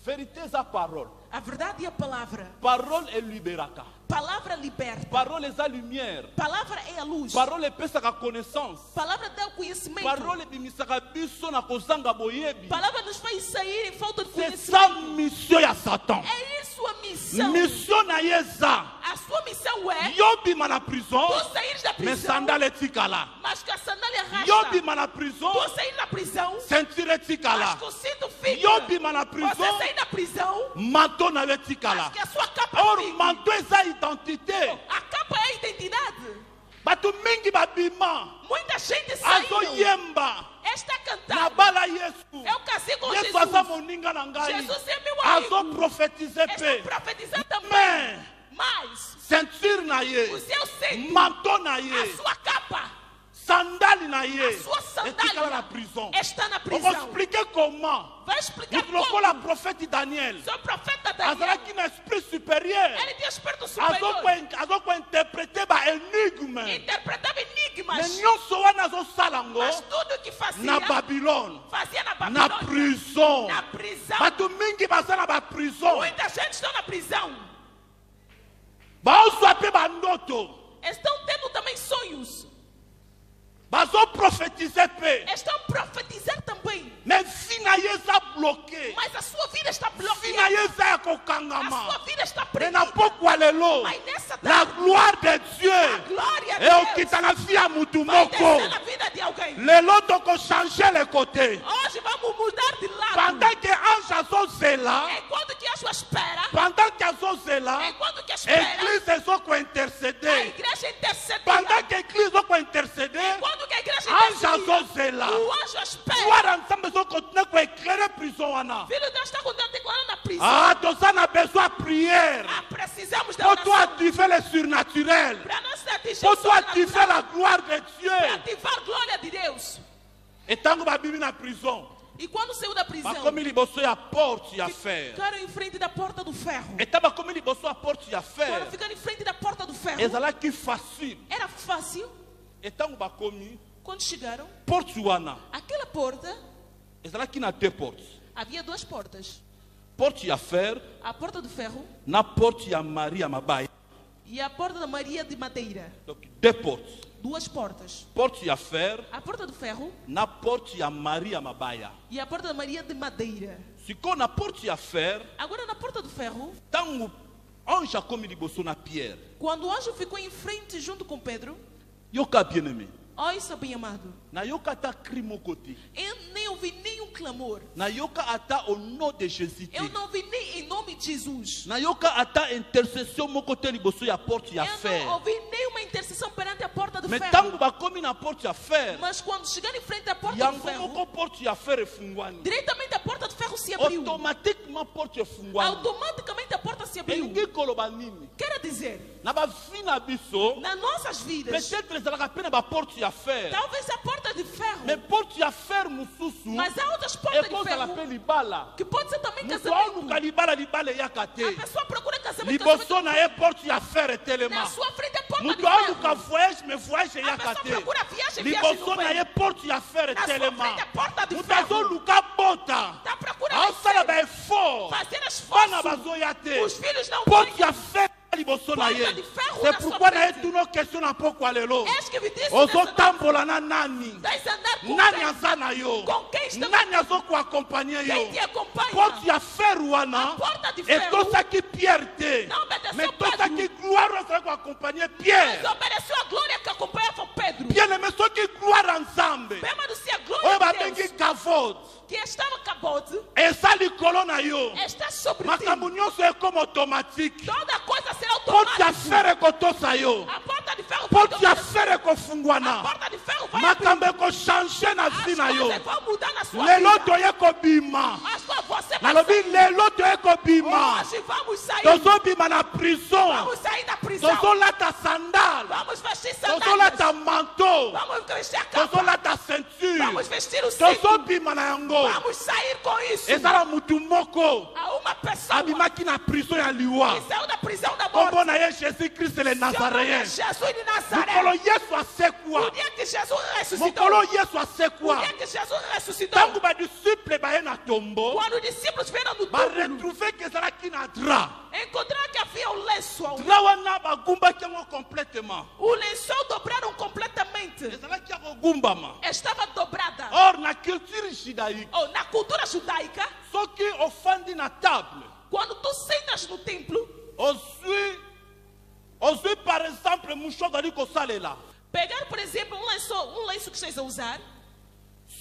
Vérité eza parole. A verdade e a palavra. Parole eliberaka. Palavra liberta. Parole eza lumière. Palavra é a luz. Parole epesaka connaissance. Palavra dá o conhecimento. Parole ebimisaka biso na kozanga boyebi. Palavra nos faz sair em falta de C'est ça conhecimento. mission ya Satan. É isso a missão. Mission na ye eza. A sua missão é Yo bima na prison. tu sair da Mais prisão, sandale etikala. mas que a sandália Yo rasta. bima na prison. Tu sair da prisão, Ceinture mas etikala. que o cinto fica. Yo bima na Você prison. sair da prisão, Manteau na yo mas etikala. que a sua capa Or fique. manteau eza identité. A capa é a identidade. Bato mingi babima. Muita gente Azo saiu. yemba. Está Na cantando. bala Yesu. Eu casei com Yesu Jesus. aza moninga na ngai. Jesus é meu Azo amigo. profetize Estou pe. profetizando também. Mais Mas ceinture na o ye. seu cinto, Manteau na a ye. sua capa, Sandali na ye. a sua Etikala na sandália prison. está na On va prisão. expliquer comment. Vai explicar Mutu lokola como. prophète Daniel. Seu profeta Daniel, Azalaki na esprit supérieur. ele tinha espírito superior. Azo ko interpréter ba énigme. Interpretava Mais enigmas. nyonso wana azosala ngo Mas tudo que fazia, na Babylone. fazia na Na Babilônia. prison. Na prisão. Bato mingi baza na ba prison. Muita gente está na prisão. Baozwa pe bandoto. Estão tendo também sonhos. Bazo prophétiser pe. Estão profetizando também. Mais vie na ye eza bloqué. Mas a sua vida está Vie na bloqueada. ye eza ya A sua kokangama. vida está Mais na prendida. pokwa lelo. Mas nessa La tarde, gloire de a Dieu. glória de eokita na vie ya mutu vai moko. descer na vida de alguém. Lelo tokochanger le côté. Hoje vamos mudar de lado. Pendant que ange azozela. Enquanto que a sua espera, Pendant que azozela. enquanto que espera, Église ezoko a interceder. igreja intercede. Pendant que église ezoko interceder. Enquanto que a igreja Ange intercede, azozela. o anjo espera. Gloire ya Nzambe ezokontinue koéclaire prison wana. Filho de Deus está contando declarando na prisão. Ah, toza na besoin de prière. Precisamos da Pour toi oração. activer le surnaturel. Para nós atingir Pour o toi activer sobrenatural. la gloire de Para Dieu. ativar a glória de Deus. Et tango babibi na prison. E quando saiu da prisão, Bakomi liboso ya porte ya fer. ficaram em frente da porta do ferro. Et tá bakomi liboso ya porte ya Quando fer. ficaram em frente da porta do ferro, Ezalaki facile. era fácil. Et tango bakomi Quando chegaram, porte wana. aquela porta, Ezalaki na deux portes. havia duas portas. Porte ya fer A porta do ferro na porte ya Maria Mabaya. e a porta da Maria de Madeira. Donc deux portes. Duas portas. Porte ya fer A porta do ferro na porte ya Maria Mabaya. e a porta da Maria de Madeira. Si on a porte à faire, Agora na porta do ferro, tant ange a commis liboso na Pierre. quando o anjo ficou em frente junto com Pedro, Yoka bien-aimé. ó, isso é bem amado. Na yoka ta cri mon côté. Eu nem ouvi nenhum clamor. Na yoka ata au nom de Jésus. Eu não ouvi nem em nome de Jesus. Na yoka ata intercession mon côté liboso ya porte à Eu faire. não ouvi nenhuma intercessão perante a porta do Mais ferro. tant ba commis na porte à faire. Mas quando chegar em frente à porta do Yango ferro, moko porte à faire fungwani. diretamente a porta do ferro se abriu. Automatiquement porte fungwani. Automaticamente a porta se abriu. Elingi koloba nini? Quer dizer, Na ba vie na biso. nas nossas vidas, Peut-être ezalaka pe na ba porte à faire. talvez a porta de ferro, Mais porte à faire mususu. mas há outras portas de Ekozala ferro pe libala. que pode ser também Mutu casamento. aluka libala libala eyaka A te. pessoa procura casamento, Liboso na ye porte à faire telema. na sua frente é porta de Mutu aluka ferro. voyage mais voyage A eyaka pessoa te. procura viagem, viagem Liboso não na vem. ye porte à faire Na sua telema. frente é porta de Mutu ferro. azoluka bota. Está procurando Aosala ba effort. fazer Bana esforço. bazoya te. Os filhos não Porte vêm. à faire liboso na ye. Porta de ferro C'est na pourquoi sua na ye frente. tuno question na pokwa lelo. Est-ce que me disse Ozotambola na nani? vais andar com Nani quem? aza na yo? Com quem está? Nani azokuaccompagne Quem yo? te acompanha? Porte ya fer wana A porta de ferro. etosaki Pierre te. Não obedeceu Mais Pedro. tosaki gloire azalaki koaccompagne Pierre. Mas obedeceu a glória que acompanhava Pedro. Bien aimé soki gloire ya Nzambe Bem, mas se a oyo glória de babengi Deus kavod que estava cabote eza likolo na yo, está sobre ti. makambo nyonso ekoma automatique. Toda coisa será Porte ya automática. fer ekotosa yo, A porta de ferro vai porte ya dominar. fer A ekofungwana, porta de ferro vai makambo abrir. ekochange na As vi na yo. coisas vão mudar na sua Lelo vida. toye kobima, As coisas você vai nalobi sair. lelo toye kobima, Hoje vamos sair. tozobima na prison, Vamos sair da prisão. tozolata sandale, Vamos vestir sandálias. tozolata manteau, Vamos vestir a capa. tozolata ceinture, Vamos vestir o cinto. tozobima na yango. Vamos sair com isso. ezala mutu moko A uma pessoa abimaki na prison ya liwa, que saiu da prisão da morte. kombo na ye Jésus Christ le Nazaréen. Jesus de Nazaré. mokolo Yesu O asekwa, dia que Jesus ressuscitou. mokolo Yesu O asekwa, dia que Jesus ressuscitou. ntango badisciple baye na tombo Quando os discípulos vieram no túmulo, baretrouve ke ezalaki na dra. encontraram que havia um lençol. Dra wana bagumbaki yango complètement, O lençol dobraram completamente. ezalaki ya kogumbama. Estava dobrada. Or na culture judaïque, Oh, na cultura judaica, soki ofandi na table quando tu sentas no templo, ozwi par exemple mouchoir ali kosalela, pegar, por exemplo, um lenço que estás a usar,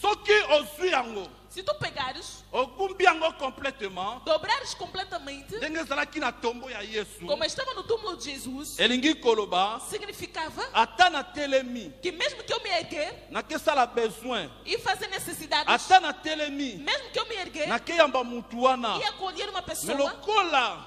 soki ozwi yango se tu pegares, ogumbi yango complètement dobrares completamente, ndenge ezalaki na tombo ya Yesu, como estava no túmulo de Jesus, elingi koloba significava ata na telemi que mesmo que eu me erguer nakesala besoin, e fazer necessidades, ata na telemi mesmo que eu me erguer nakeyamba mutu wana, e acolher uma me pessoa, lokola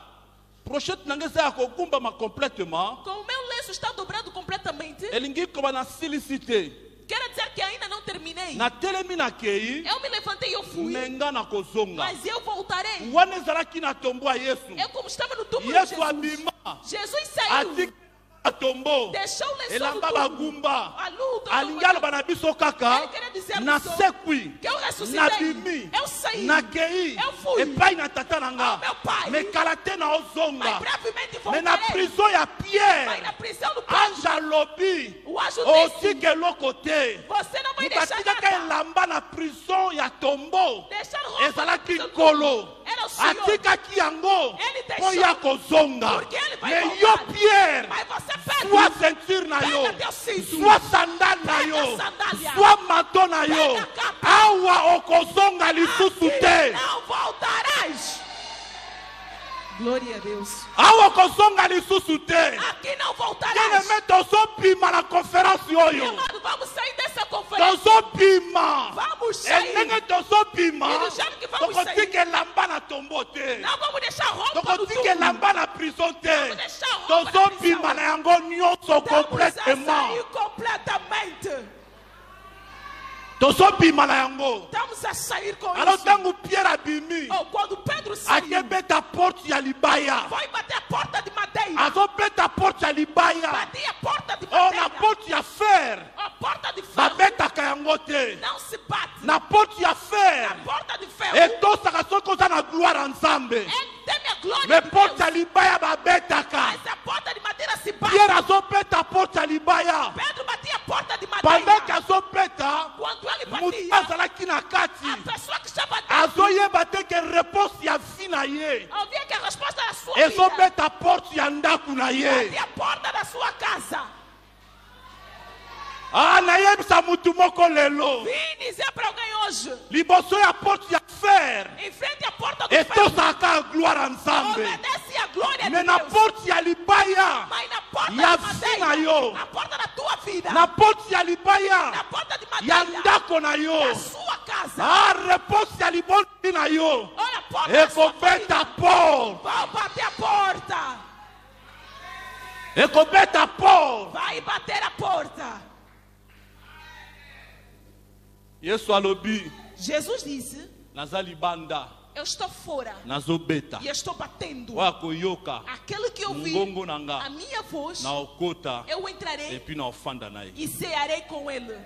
prochete nanga eza ya kogumbama complètement, com o meu lenço está dobrado completamente, elingi koba na silisi te. quer dizer que ainda não terminei. Na telemi nakei Eu me levantei e eu fui, menga na kozonga, mas eu voltarei. wana ezalaki na tombo ya Yesu. Eu como estava no túmulo de Yesu Jesus, abima Jesus saiu, atik na tombo deixou o lençol no elamba túmulo, bagumba, a luta, alingi aloba na biso kaka Ele queria dizer na isso, sekwi que eu ressuscitei, nabimi eu saí, nakei eu fui epai na tata na ao nga meu pai, mekala te na mas ozonga. brevemente Me na voltarei. prison ya Vai Pierre na prisão do Pedro. ange alobi O anjo disse, otika eloko te, você não vai deixar batikaka nada. elamba na prison ya tombo Deixar roupa na ezalaki prisão do nkolo, túmulo. Era o Senhor. atikaki yango Ele deixou. mpo ya kozonga. Porque ele vai Me voltar. yo Pierre, Mas você pega. soit ceinture na yo, Pega teu cinto. soit sandale na Pega yo, sandália. soit manteau na yo, Pega capa. awa okozonga lisusu te, Não voltarás. Glória a Deus. awa okozonga lisusu te. Aqui não voltarás. Bien-aimé, tozobima na conférence Meu oyo, amado, vamos sair dessa conferência. tozobima Vamos sair. endenge tozobima, E do jeito que vamos tokotika elamba na tombo te, Não vamos deixar roupa no tokotika túmulo. elamba na prison te, Vamos deixar roupa na tozobima prisão. na yango nyonso Vamos a complètement, sair completamente. tozobima na yango. Estamos a sair com Alors isso. ntango Pierre abimi Oh, quando Pedro saiu, akebeta porte ya libaya, foi bater a porta de madeira. azobeta porte ya libaya, Batia a porta de o na madeira. porte ya fer A porta de ferro babetaka yango te, não se bate. na porte ya A fer porta de ferro etosaka soki oza na gloire ya Nzambe. é teme a glória Me de porte Deus. ya libaya babetaka, Mas a porta de madeira se bate. Pierre azobeta porte ya libaya, Pedro batia a porta de pendant que madeira. azobeta Quando ele moto batia, azalaki na kati a pessoa que estava dentro azoyeba te ke ye. Bate a porta da sua casa. Ah, nayebisa mutu moko lelo. Vim dizer para alguém hoje. Liboso ya porte ya fer. Em frente à porta do Eto saka a glória nzambe. obedece a glória de Mais na Deus. porte ya libaya. Mas na porta Ya de vina yo. madeira, na porta da tua vida, Na porte ya libaya. na porta de Ya madeira, ndako na yo. da sua casa. Ah, réponse ya libondi na yo. Olha a porta da sua Ekobeta família. porte. Vai bater a porta. Ekobeta porte. Vai bater a porta. Yesu alobi. Jesus disse: Nazali banda. eu estou fora Nazobeta. e eu estou batendo. Wakoyoka. Aquele que eu vi, Ngongo nanga. a minha voz, Na okota. eu entrarei Et puis na ofanda na ye. e cearei com ele.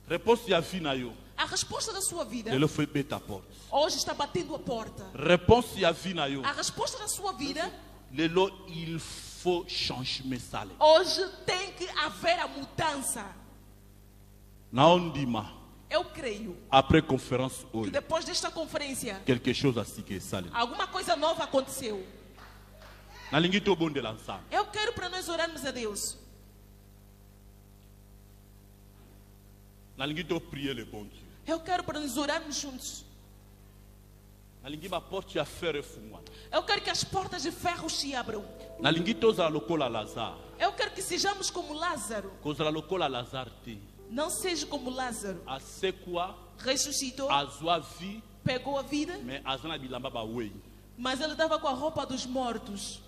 Réponse ya vie na yo. A resposta da sua vida Lelo foi beta porte. hoje está batendo a porta. Réponse ya vie na yo. A resposta da sua vida Lelo il faut changement sale. hoje tem que haver a mudança. Na ondima. Eu creio Après conférence que hoje. depois desta conferência, Quelque chose a sique sale. alguma coisa nova aconteceu. Na lingi to bonde lansa. Eu quero para nós orarmos a Deus. Na lingi to prier le bon Dieu. Eu quero para nós orarmos juntos. Na lingi ba porte ya fer efungwa. Eu quero que as portas de ferro se abram. Na lingi to za lokola Lazare. Eu quero que sejamos como Lázaro. Kozala lokola Lazare te. Não seja como Lázaro. Asekwa. Ressuscitou, Azwa vie. pegou a vida, Mais azana bilamba ba wei. mas ele estava com a roupa dos mortos.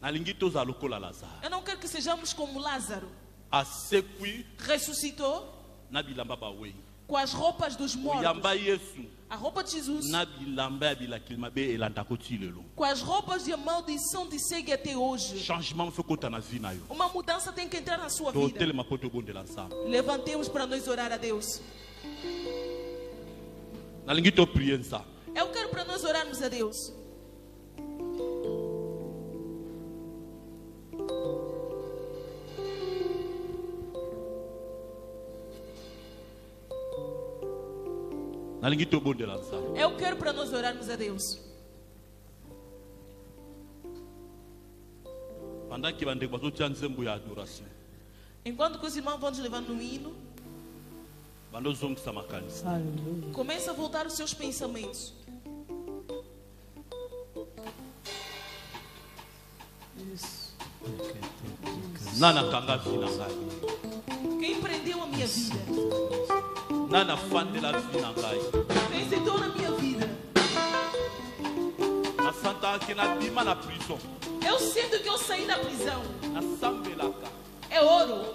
Na lingi to za lokola Lazare. Eu não quero que sejamos como Lázaro. Asekwi. Ressuscitou Na bilamba ba wei. com as roupas dos mortos. Yamba Yesu. A roupa de Jesus. Na bilamba ya bilakilima be elanda koti lelo. Com as roupas de maldição de segue até hoje. Changement fait kota na vie na yo. Uma mudança tem que entrar na sua To vida. telema poto bonde lansa. Levantemos para nós orar a Deus. Na lingi to prier nsa. Eu quero para nós orarmos a Deus. Na lingi to bonde lansa. Eu quero para nós orarmos a Deus. Pendant que bande bazo tia nzembo ya adoration. Enquanto que os irmãos vão nos levando um hino, Bando zongisa makanisa. começa a voltar os seus pensamentos. Nana kanga vie na ngai. Quem prendeu a minha vida? Nana fandela vie na ngai. Quem sentou na minha vida? Nasanta ke na bima na prison. Eu sinto que eu saí da prisão. Nasambelaka. É ouro,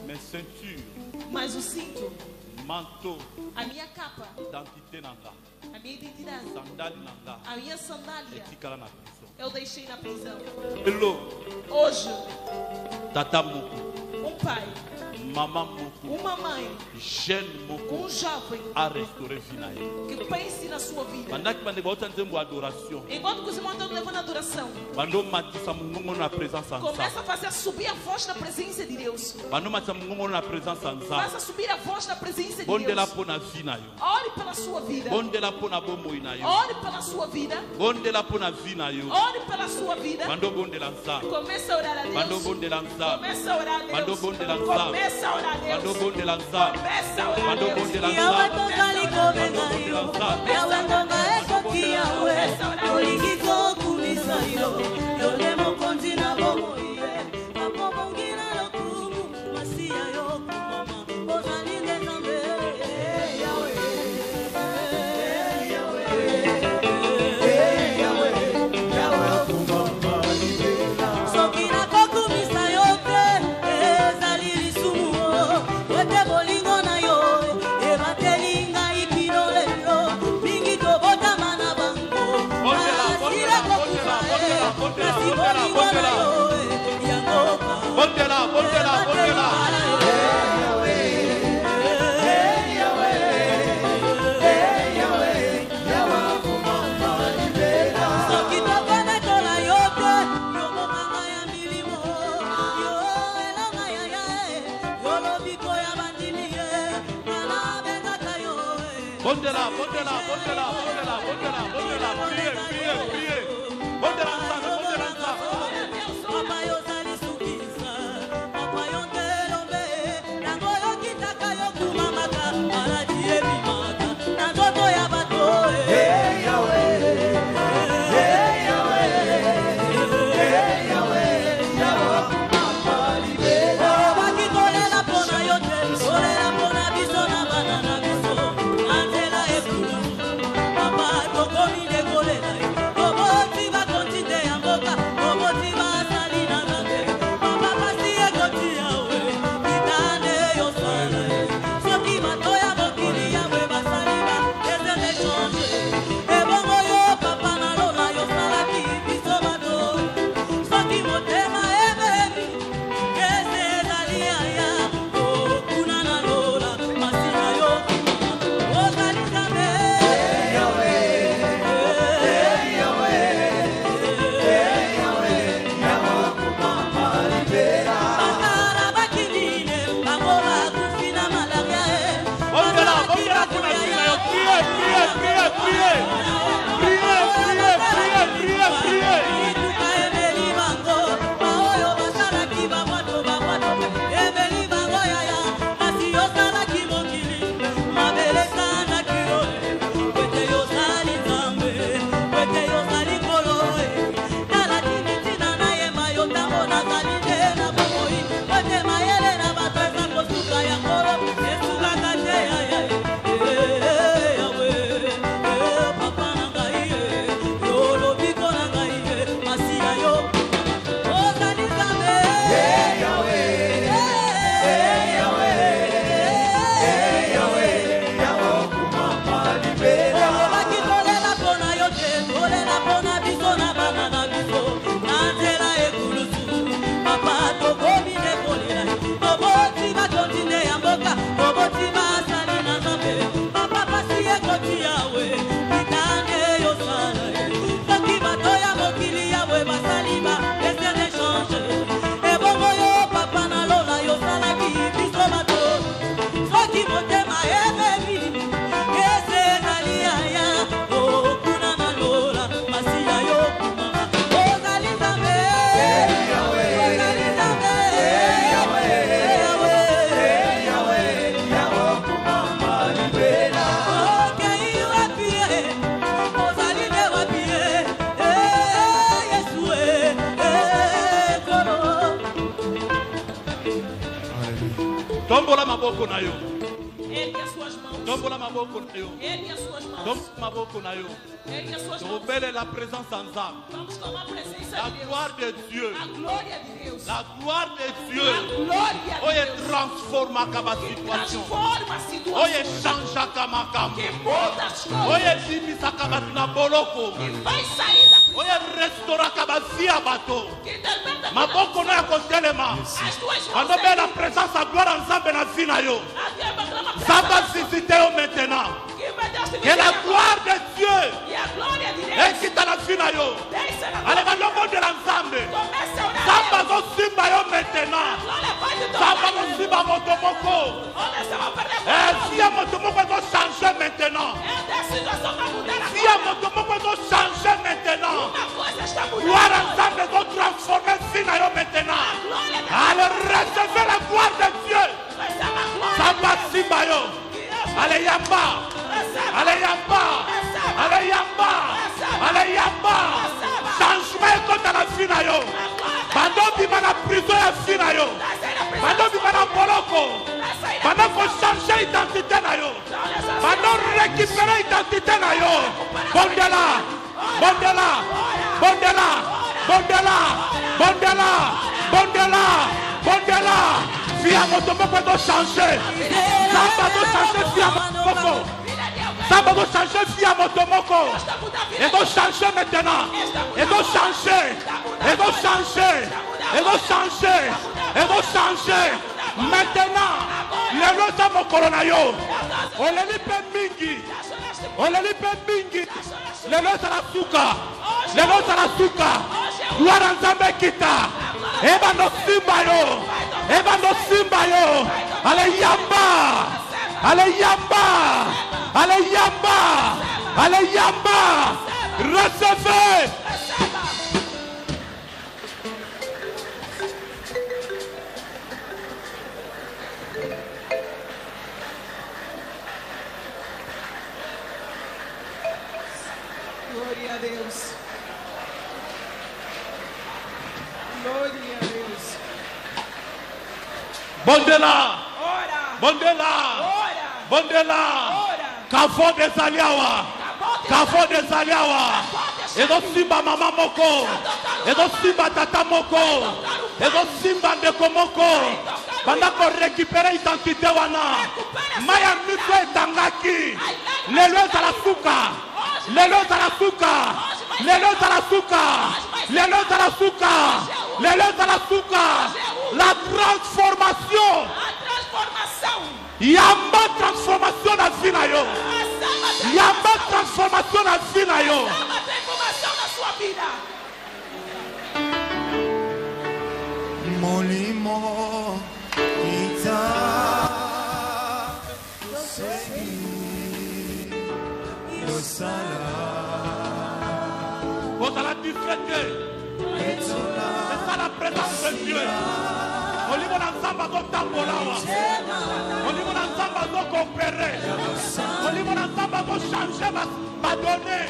Mes ceintures, mas o cinto, manteau, a minha capa, identité na nga. a minha identidade, Sandali na nga. a minha sandália, Etikala na prison. eu deixei na prisão. Hello, Hoje, tata moko, pai, mama moko, uma mãe, jeune moko jovem a restaurer vie na ye. que pense na sua vida. Pendant que bande bazo nzembo adoration. Enquanto que os irmãos estão levando a adoração, Bando matisa mungongo na présence en começa ça. a fazer subir a voz na presença de Deus. Bando matisa mungongo na présence en ça. Faça subir a voz na presença de Bonde la Deus. pona vie na yo. Ore pela sua vida. Bonde la pona bomoi na yo. Ore pela sua vida. Bonde la pona vie na yo. Ore pela sua vida. Bando bonde la nza. Começa a orar a Bando Deus. bonde la nza. Começa a orar a Bando Deus. bonde la nza. Começa a orar a Bando Deus. bonde la nza. Começa a orar a Bando Deus. bonde la Yawe nza. tozali kobenga yo, yawe ngonga ekoki yawe, olingi kokumisa yo, yo nde mokonzi na bomoi ye, bakobongi na lokumu, masiya yo kumama, ozali nde Nzambe, yawe, soki nakokumisa yo te, ezali lisumu o, ete bolingo na yo, ebateli ngai kino lelo, mingi tobotama na bango, asila kokufa kasi bolingo na yo, yango Bonde la, bonde la, bonde la. soki tokomekola yo te, yo mokanga ya milimo, yo elanga ya yae, yo lobiko ya bandimi ye, ngana bengaka yo Bonde la, bonde la, bonde la, bonde la, bonde la, bonde la. Priez, priez. Tombola maboko na yo. Ergue as suas mãos. Tombola maboko na yo. Ergue as suas mãos. Tombola maboko na yo. Ergue as suas mãos. Rebelle la présence en âme. Vamos tomar a presença La de Deus. gloire de Dieu. A glória de Deus. La gloire de Dieu. A glória de Oye Deus. transforma a situation. Transforma a situação. Oye change a Que muda as coisas. Oye dimisa kabatu na boloko. Que vai sair da Oye restaura kabazia bato. que interpreta Maboko na kotelema. as tuas mãos. Quand on la présence à gloire ensemble na vie na yo. Ça va susciter maintenant. Que la gloire de Dieu E a glória de Deus. excite la vie na yo. Desce na Allez, le monde de l'ensemble. Começa a orar. Ça va simba yo maintenant. Glória vai de Ça toda va simba motomoko. Olha, você vai perder Si a motomoko va changer maintenant. a situação vai mudar Si a motomoko va changer maintenant. Uma coisa está mudando. Gloire ensemble va transformer vie na yo maintenant. Glória de Allez, recevez la gloire de Dieu. receba a glória. Ça va simba yo. Allez, yamba. Allez, yamba. Allez, yamba. Allez, yamba. Changement contre la vie na yo. Pendant que tu vas la prison ya vie na yo. Pendant que tu vas la boloko. Pendant que changer identité na yo. Pendant récupérer identité na yo. Bondela. Bondela. Bondela. Bondela. Bondela. Bondela. Bondela. Via motomoko doit changer. Ça doit changer via motomoko. Ça va changer via motomoko. Et doit changer maintenant. Et doit changer. Et doit changer. Et doit changer. Et doit changer. Maintenant, les lois mon coronayo. On les lipe mingi. On les lipe mingi. Les lois à la souka. Les lois à la souka. Gloire en Zambé kita. Eba no simba yo. Eba no simba yo. Allez yamba. Allez yamba. Allez yamba. Allez yamba. Recevez. Bondela. Kafo des aliawa. Kafo des aliawa. Edo simba mama moko. Edo simba tata moko. Edo simba ndeko moko. Banda ko récupérer identité wana. Maya miso etangaki. Lelo ezala suka. Lelo ezala suka. Lelo ezala suka. Lelo ezala suka. Lelo ezala suka. La transformation. Yamba transformation na vie na yo. Yamba transformation na vie na yo. Molimo ita yosala. Vous allez discréter. C'est ça la présence de Dieu. Au niveau d'un samba de tambolawa. Au niveau d'un samba de coopérer. Au niveau d'un samba de changer ma donnée.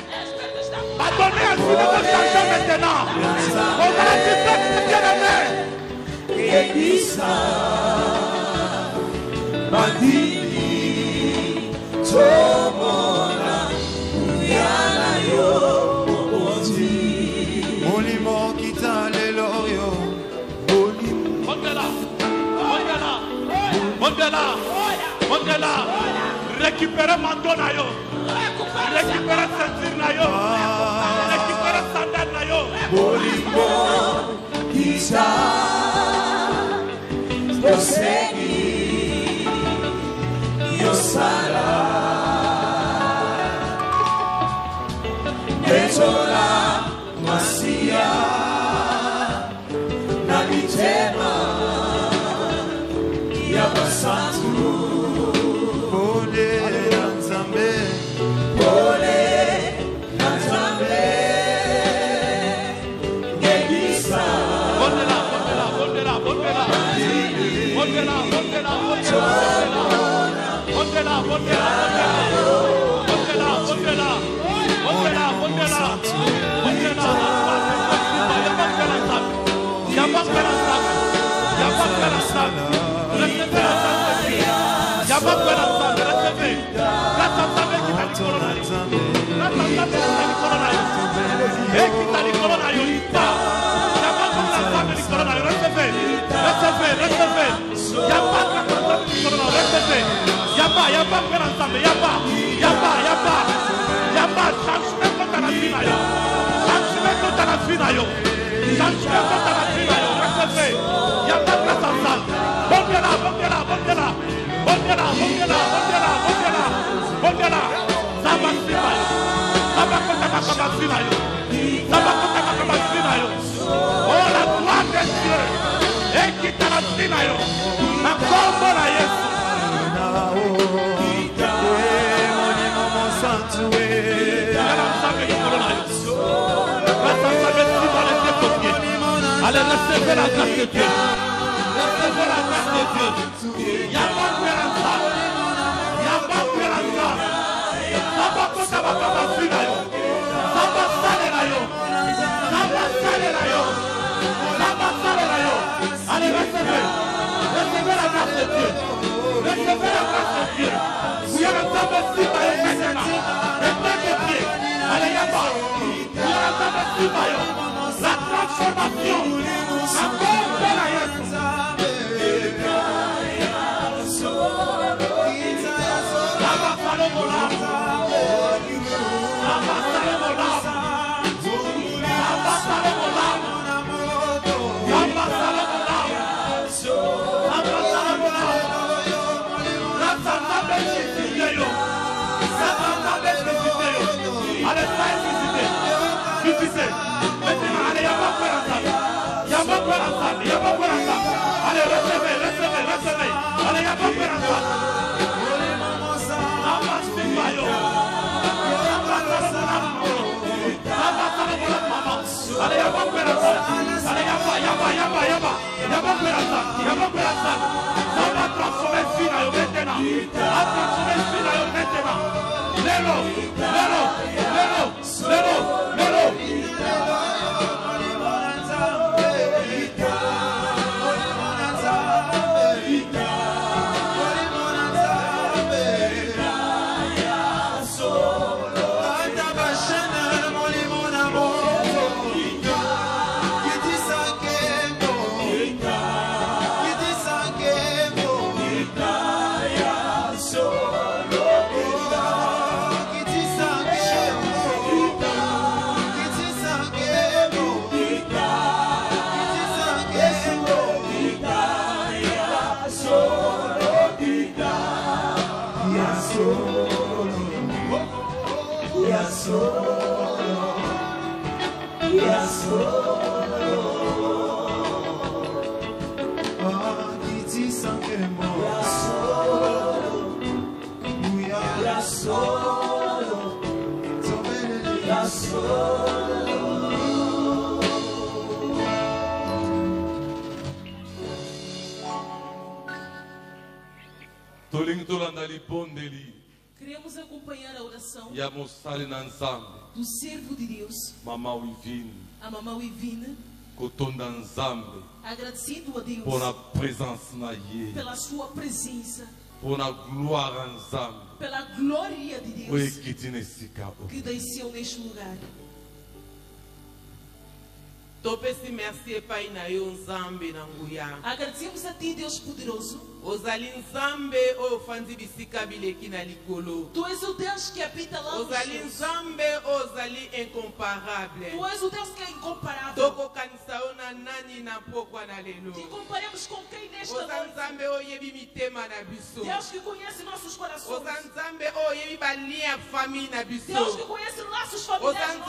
Ma donnée est de changer maintenant. On va la discréter, bien-aimé. Elisa Badini Tomona Uyana yo Ozi Molimo kita leloyo Mondela récupérez manteau na yo. Récupérez ceinture na yo. Récupérez sandal na yo. Molimo kita Prosegui Yosala Etola Masia Nalitema Yabasantu Pole Nanzambe Pole Nanzambe Gegisa Bondela allez, recevez la grâce de Dieu. Recevez la grâce de Dieu. Il n'y a pas de ça. Il n'y a pas de ça. Ça va comme ça va comme ça. Ça va saler la yo. Ça va saler la yo. Ça va saler la yo. Allez, recevez. Recevez la grâce de Dieu. Recevez la grâce de Dieu. Vous y avez un temps de cible maintenant. Et plein de pied. Allez, là-bas. Vous y avez un temps de cible. La transformation. Allez, recevez. Allez, y'a pas peur à ça. Allez, y'a pas peur à ça. Allez, y'a pas peur à ça. Ça va transformer le fil maintenant. Ça va transformer le fil maintenant. Lélo. Queremos acompanhar a oração do servo de Deus, a mamãe Ivine, agradecendo a Deus pela sua presença, pela glória de Deus que desceu neste lugar. Agradecemos a ti, Deus poderoso. Tu és o Deus que habita lá nos céus. Tu és o Deus que é incomparável. Te comparemos com quem nesta noite? Deus que conhece nossos corações. Deus que conhece nossos familiares nossos.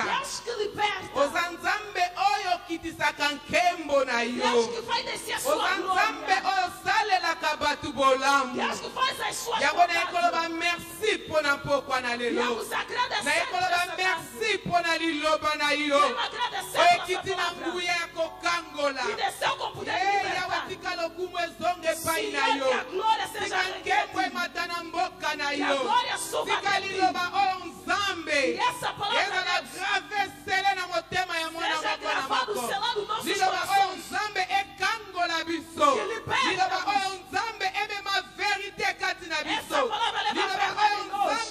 Deus que liberta. Deus que vai descer a sua glória. Deus que faz as suas vontades. Viemos agradecer. E desceu com poder de libertar. Senhor, que a glória seja que a glória suba de ti. E essa palavra seja gravado, selado nos nossos corações. Que liberta. Essa palavra leva a verdade em nós.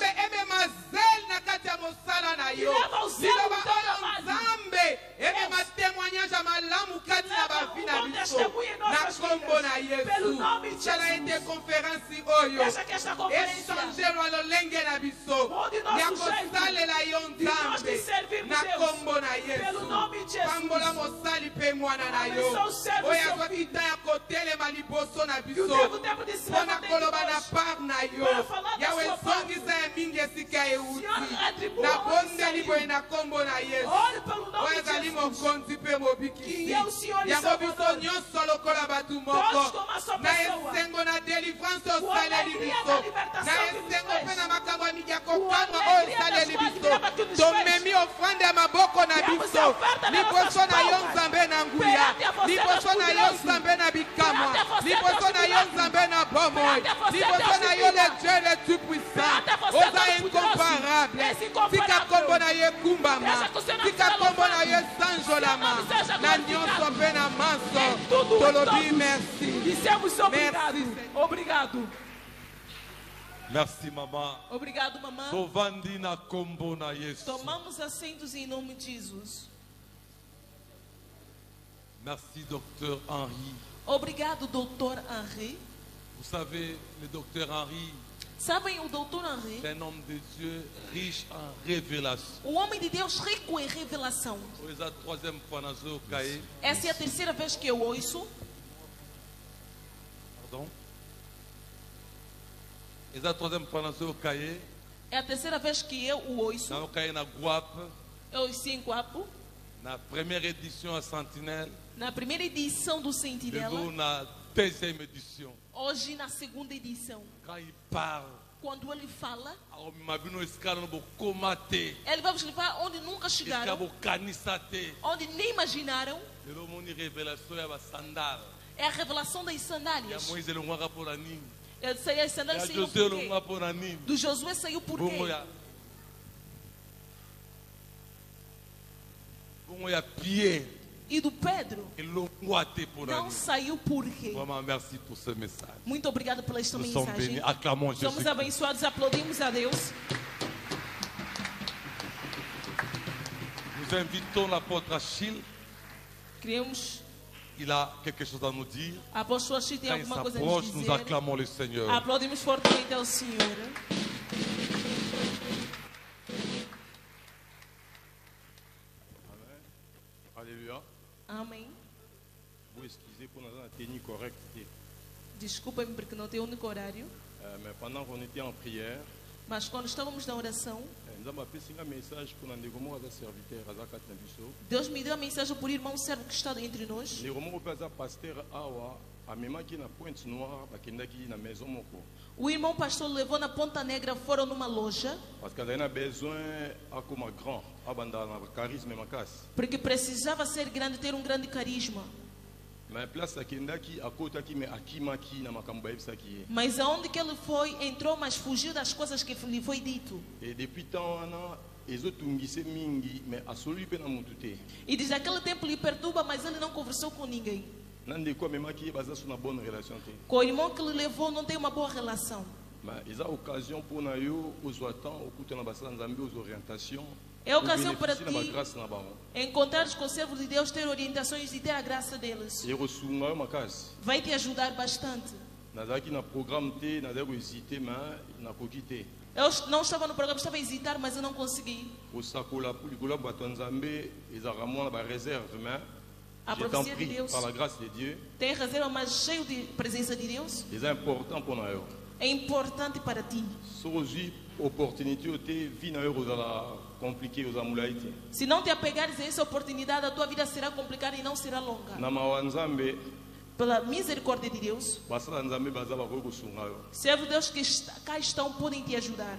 E leva o zelo do teu trabalho. Pelo nome de Jesus. Deixa que esta conferência mude nosso jeito de nós te servirmos, Deus. Pelo nome de Jesus. Abençoa o servo e seu filho. E o tempo de se levantar para falar da sua parte. Senhor, retribua o Ore pelo nome de Jesus. Que eu, Senhor, e Salvador, todos como a sua pessoa, com a alegria da libertação que nos fez, com a alegria da sua graça que nos fez. Temos a oferta das nossas palmas. Perante a você, Deus poderoso. Perante a você, Deus Obrigado. Merci, maman. Obrigado, mamãe. Tomamos assentos em nome de Jesus. Merci, docteur Henri. Obrigado, doutor Henri. Vous savez, le docteur Henri, sabem, o doutor Henri é um homem de Deus riche em revelação. Um homem de Deus rico em revelação. Essa é a terceira vez que eu ouço. Pardon? É a terceira vez que eu o ouço. Eu ouço em Guapo. Na primeira edição a Sentinelle. Na primeira edição do Sentinela. Na deuxième edição. Hoje na segunda edição. Quando ele fala, ele vai vos levar onde nunca chegaram, onde nem imaginaram. É a revelação das sandálias. Eu sei, as sandálias saíram por quê? Do Josué saiu por quê? E do Pedro não saiu por quê? Muito obrigado por esta mensagem. Somos abençoados, aplaudimos a Deus. Nous invitons l'apôtre Achille. Queremos. Il a quelque chose à nous dire. Apóstolo Achille tem alguma coisa a nos dizer. Nous acclamons le Seigneur. Aplaudimos fortemente ao Senhor. Alléluia. Amém. Vous excusez pour notre tenue correcte. Desculpem porque não tem o único horário. Mais pendant qu'on était en prière, mas quando estávamos na oração, Deus me deu a mensagem por irmão servo que está entre nós. O irmão pastor levou na Ponta Negra, foram numa loja. Porque precisava ser grande, ter um grande carisma. Mas aonde que ele foi, entrou, mas fugiu das coisas que lhe foi dito. Et depuis tant, E desde aquele tempo lhe perturba, mas ele não conversou com ninguém. Com o irmão que lhe levou não tem uma boa relação. É ocasião para ti encontrar com o servo de Deus, ter orientações e ter a graça deles. Vai te ajudar bastante. Eu não estava no programa, estava a hesitar, mas eu não consegui. A profecia de Deus tem reserva, mas cheio de presença de Deus. É importante para ti. Se não te apegares a essa oportunidade, a tua vida será complicada e não será longa. Pela misericórdia de Deus, servo de Deus que cá estão podem te ajudar.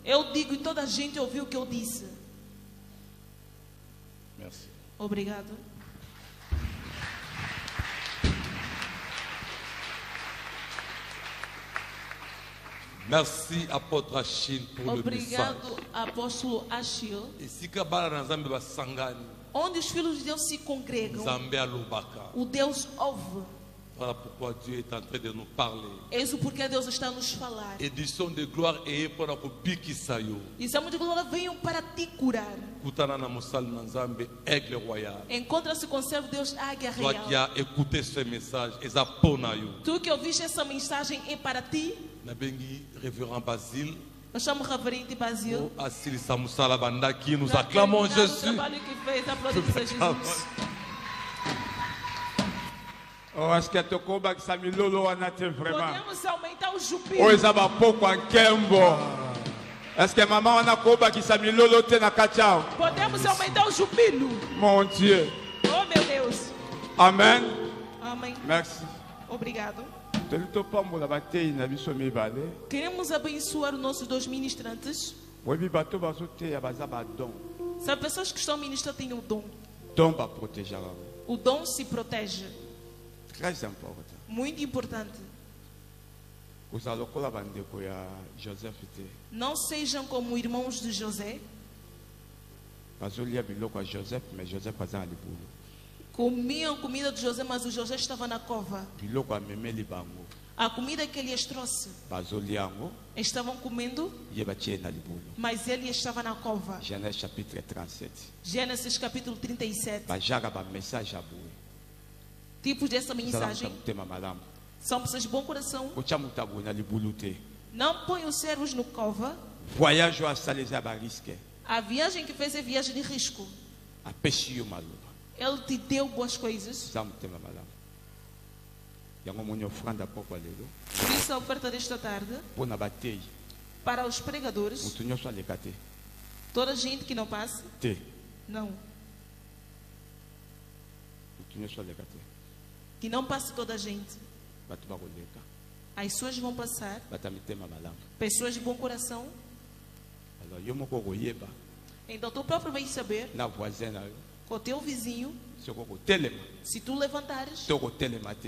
Eu digo e toda a gente ouviu o que eu disse. Merci. Obrigado. Merci, apôtre Achille, pour le message. Obrigado, apóstolo Achille. Onde os filhos de Deus se congregam, o Deus ouve. Voilà pourquoi Dieu est en train de nous parler. Eis o porquê Deus está a nos falar. Édition de gloire et pour la bikisayo. Dizemos de glória venham para te curar. Kutana na musal nanzambe aigle royal. Encontra-se com o servo de Deus águia real. Toi qui as écouté ce message, ezaponayo. Tu que ouviste essa mensagem é para ti. Nabengi révérend Basile. Eu chamo o reverendo Basile. Assili Samusala Bandaki, nous acclamons Jésus. O trabalho que fez, aplaudimos a Jesus. Oh, est-ce que tu comprends que ça milolo anate vraiment? Podemos aumentar o jubilo. Oh, ça va pouco ankembo. Est-ce que maman ana koba que ça milolo te na kachao? Podemos aumentar o jubilo. Mon Dieu. Oh, meu Deus. Amen. Amém. Merci. Obrigado. Queremos abençoar os nossos dois ministrantes. São pessoas que estão ministrando têm o dom. O dom se protege. Muito importante. Não sejam como irmãos de José. Comiam comida de José, mas o José estava na cova. A comida que ele lhes trouxe, estavam comendo, mas ele estava na cova. Gênesis chapitre 37. Gênesis capítulo 37. Tipos dessa mensagem são pessoas de bom coração. Não põe os servos no cova. A viagem que fez é viagem de risco. Ele te deu boas coisas. Por isso a oferta desta tarde para os pregadores. Toda gente que não passe. Não. Que não passe toda a gente. As pessoas vão passar. Pessoas de bom coração. Então tu próprio vai saber. Com o teu vizinho, se tu levantares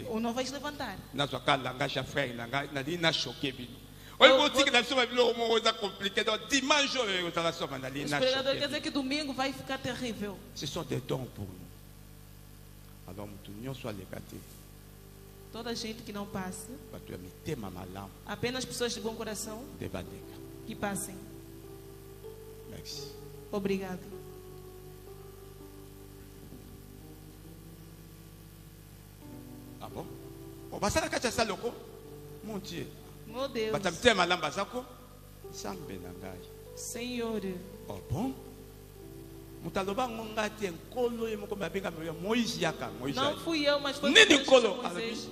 ou não vais levantar. Os pregadores quer dizer que domingo vai ficar terrível. Toda gente que não passe, apenas pessoas de bom coração que passem. Obrigado. Ah bon? Oh, basala kacha saloko. Mon Dieu. Meu Deus. Batamte malamba zako. Sambe nangai. Senhor. Oh bon? Mutaloba ngongati enkolo yemoko mabinga Moïse yaka Moïse. Não fui eu, mas foi Moïse.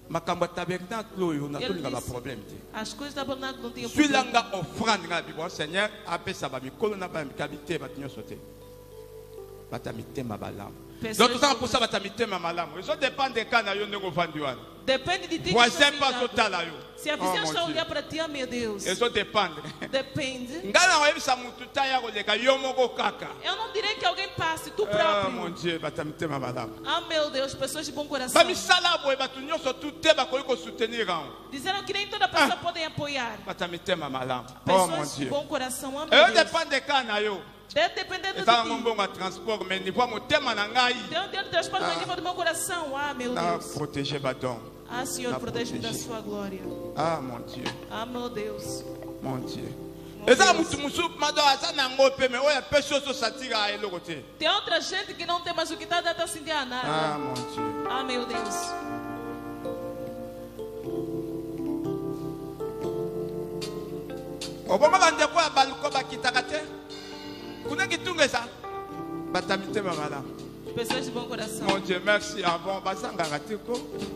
Makamba tabernacle yo na tolinga ba problème te. As coisas da tabernacle não tinha problème. Suilanga offrande nga bibo Seigneur apesa ba mikolo na ba mikabite batinyo sote. Batamite mabalam. Donc ça pour ça batamite mamalamu. Isso depende kana yo ndenge ofandi wana. Depende de ti. Você passa tala yo. Se a vizinha está olhando para ti, meu Deus. Isso depende. Depende. Ngala webisa mutu taya koleka yo moko kaka. Eu não direi que alguém passe, tu próprio. Mon Dieu, Ah, meu Deus, pessoas de bom coração. Disseram que nem toda pessoa pode apoiar. Pessoas de bom coração, ah, meu Deus. Deve depender de ti. Deu Deus do transporte, mas nível do meu coração, ah, meu Deus. Ah, Senhor, protege-me da sua glória. Ah, mon Dieu. Ah, meu Deus. Mon Dieu. Tem outra gente que não tem mais o que está a sentir a nada. Ah, mon Dieu. Ah, meu Deus. Pessoas de bom coração. Mon Dieu, merci.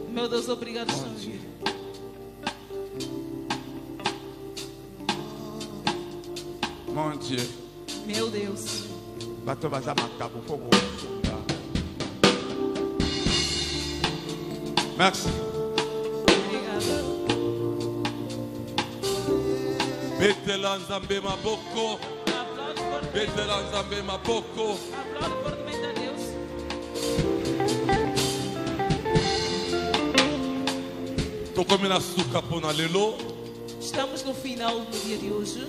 Meu Deus, obrigado, Senhor. Mon Dieu. Meu Deus. Merci. Obrigado. Betela Nzambe maboko. Betela Nzambe maboko. Aplaude fortemente a Deus. Tokomina suka pona lelo. Estamos no final do dia de hoje.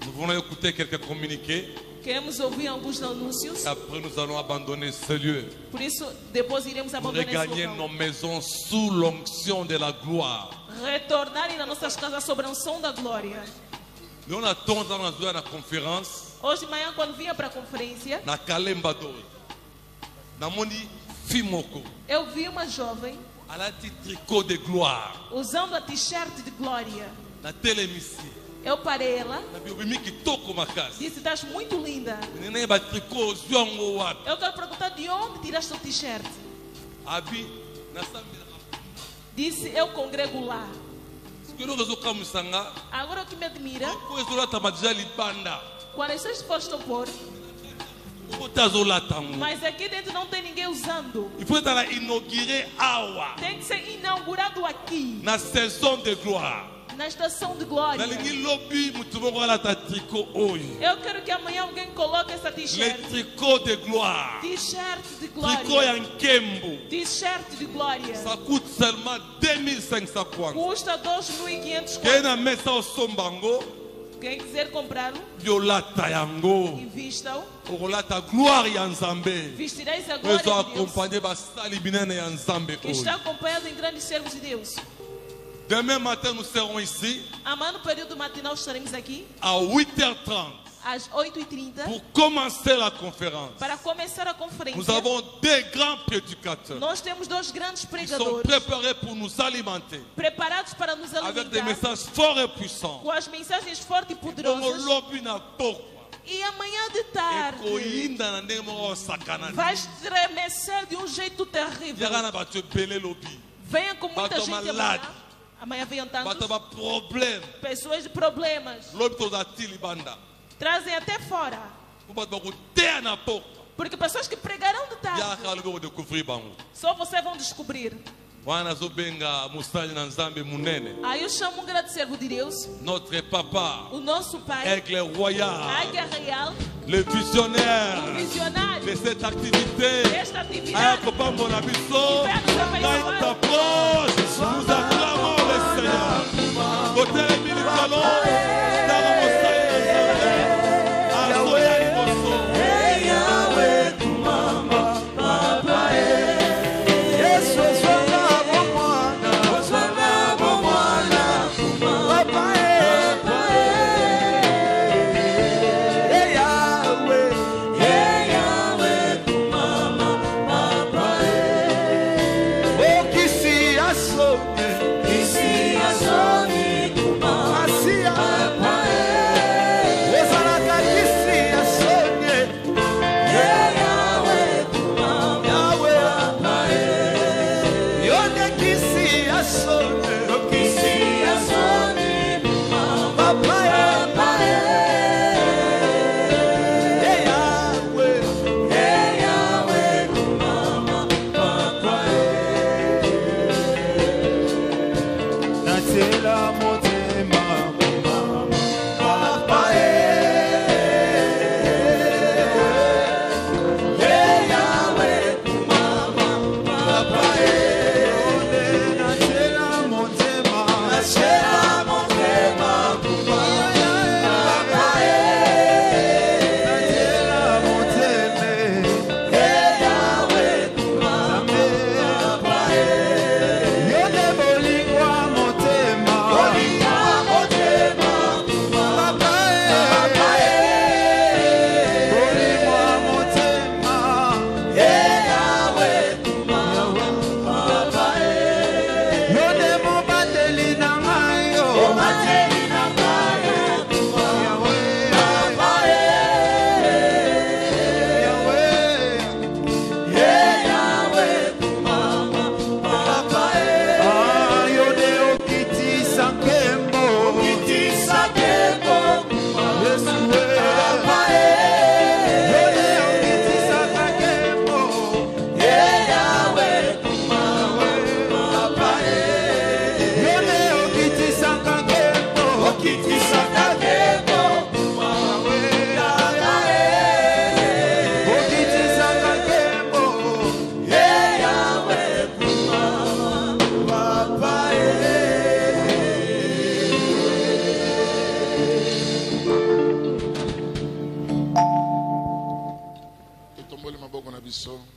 Nous voulons écouter quelques communiqués. Queremos ouvir alguns anúncios. Et après nous allons abandonner ce lieu. Por isso, depois iremos Pour abandonar esse regagner local. nos maisons sous l'onction de la gloire. Retornarem nas nossas casas sob a unção da glória. Nous attendons dans la conférence. Hoje de manhã, quando vinha para a conferência, Na Kalemba do. Na moni Fimoko. eu vi uma jovem À la tricot de gloire. usando a t-shirt de glória. Na télémission. Eu parei ela, Na biobimi qui toko ma casa. disse: estás muito linda. Nene ba tricot ziongo wapi. Eu quero perguntar de onde tiraste o t-shirt. Abi na samira. Disse: eu congrego lá. Sikelo rezo kamusanga. Agora o que me admira, Ko ezolata majali banda. quando as pessoas postam por, Otazolata ngo. mas aqui dentro não tem ninguém usando. Il faut être inauguré awa. Tem que ser inaugurado aqui, Na saison de gloire. na estação de glória. Nalingi lobby mutu moko alata tricot oyo. Eu quero que amanhã alguém coloque essa Le t-shirt. tricot de gloire. T-shirt de Tricot glória. ya nkembo. T-shirt de glória. Ça coûte seulement 2500 kwanza. Custa 2.500 Kena conto. mesa osombango. Quem quiser comprá-lo, Violata yango. invista-o. Okolata gloire ya Nzambe. Vestireis a glória Ezo de Deus, acompanhé basali binene ya Nzambe que está oyo. acompanhado em grandes servos de Deus. Demain matin nous serons ici Amanhã, no período matinal, estaremos aqui à 8h30 às 8h30 pour commencer la conférence. para começar a Nous conferência. avons deux grands prédicateurs Nós temos dois grandes qui sont pregadores préparés pour nous alimenter preparados para nos avec des alimentar messages forts et puissants. com as mensagens fortes e Donc poderosas. lobby na pokwa. E amanhã de tarde Ekoyinda na ndenge moko sakana. vai estremecer de um jeito terrível. Yaka na bato ebele lobby. Venha com muita Bato gente malade. amanhã. Amanhã venham Bato tantos. ba problème. Pessoas de problemas. Lobby tozatili banda. Trazem até fora. Po bato bakoteya na pokwa. Porque pessoas que pregarão de tarde, Yaka lobi kodécouvrir bango. só vocês vão descobrir. Wana azobenga mosali na Nzambe munene. Aí eu chamo um grande servo de Deus, Notre papa, o nosso pai, Aigle a Royal, Águia Real, le visionnaire o visionário de cette activité. desta atividade. Ayakopambo na biso, quand t'approche, nous acclamons le Seigneur. Kotelemi likolo, ntango mosali na Nzambe, azoya liboso. Oh, que se assome,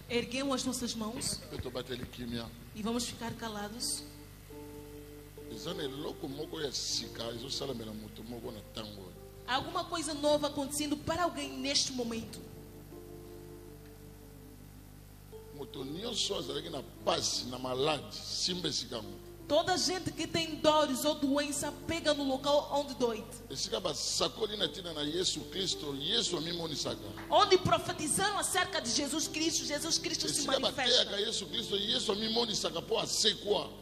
Erguemos as nossas mãos e vamos ficar calados. Há alguma coisa nova acontecendo para alguém neste momento. Toda gente que tem dores ou doença pega no local onde dói. Onde profetizaram acerca de Jesus Cristo se manifesta.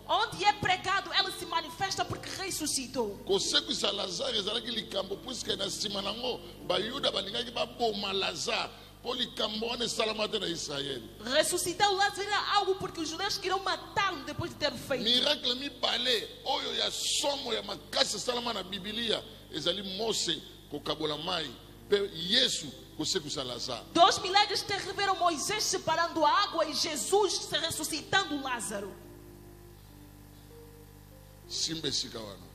Onde é pregado, ela se manifesta porque ressuscitou. Ressuscitar o Lázaro era algo porque os judeus queriam matá-lo depois de ter feito. Miracle mi balé, oyo ya somo ya makasa salama na Biblia, ezali Mose ko kabola mai, pe Yesu ko seku salazar. 2 milagres te revelam Moisés separando a água e Jesus ressuscitando Lázaro. Simbe sikawana.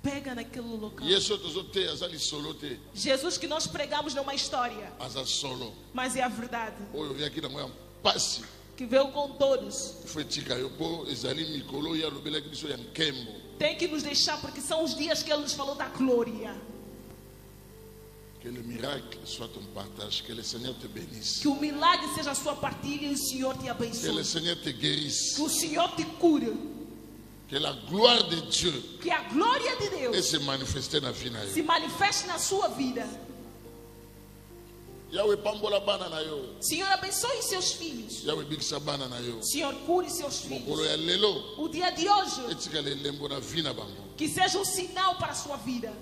Pega naquele local. Jesus que nós pregamos não é uma história, mas é a verdade. Que veio com dores. Tem que nos deixar porque são os dias que Ele nos falou da glória. Que le miracle soit ton partage, que le Seigneur te bénisse. Que o milagre seja a sua partilha e o Senhor te abençoe. Que le Seigneur te guérisse. Que o Senhor te cure. Que la gloire de Dieu que a glória de Deus se manifeste na vida. Se manifeste na sua vida. Senhor, abençoe seus filhos. Senhor, cure seus filhos. O dia de hoje que seja um sinal para a sua vida.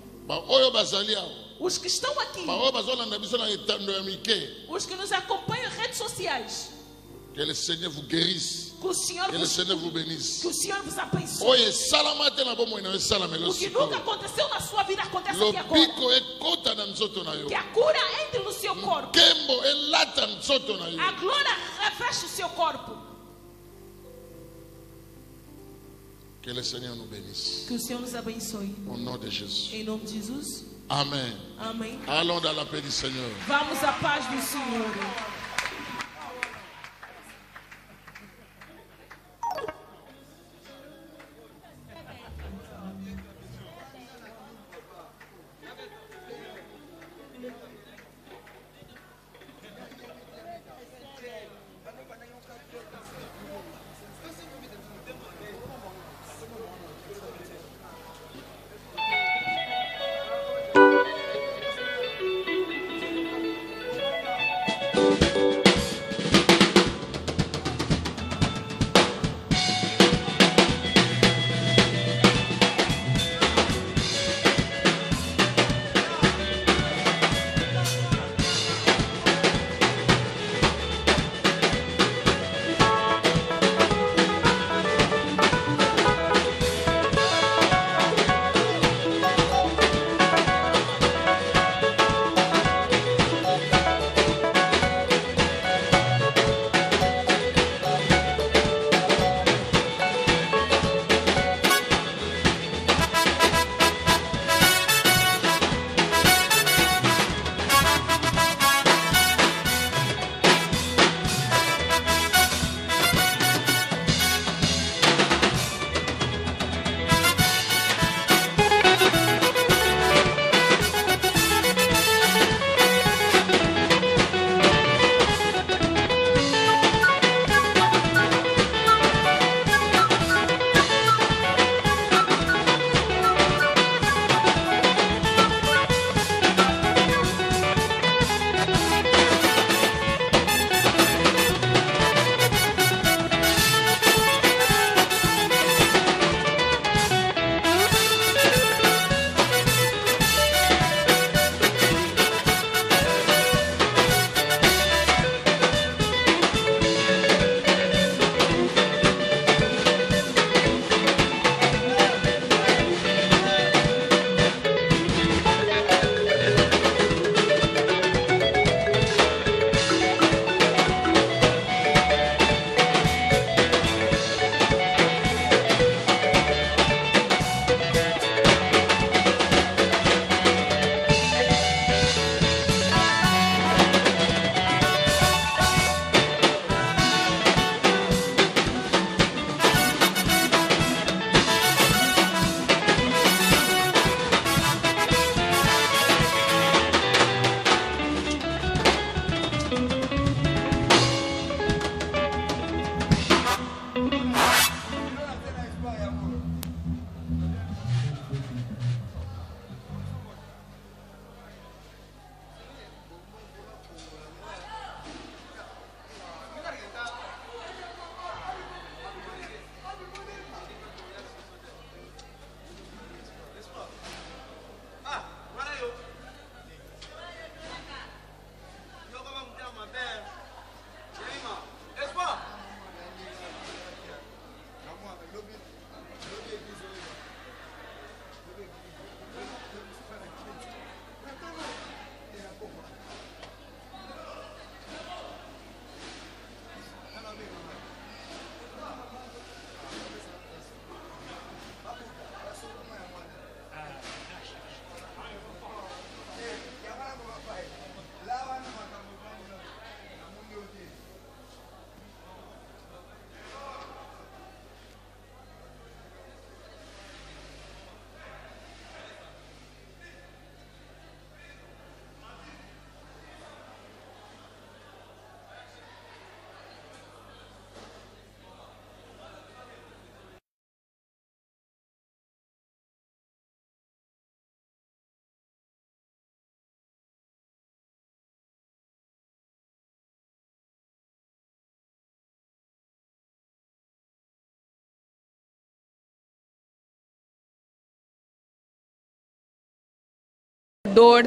Os que estão aqui, os que nos acompanham em redes sociais, que le Seigneur vous guérisse. Que o Senhor vous bénisse. Que o Senhor vos abençoe. O que nunca aconteceu na sua vida acontece aqui agora. Que a cura entre no seu corpo. A glória reveste o seu corpo. Que le Seigneur nous bénisse. Que o Senhor nos abençoe. Au nom de Jésus. Em nome de Jesus. Amém. Amém. Allons dans la paix du Seigneur. Vamos à paz do Senhor.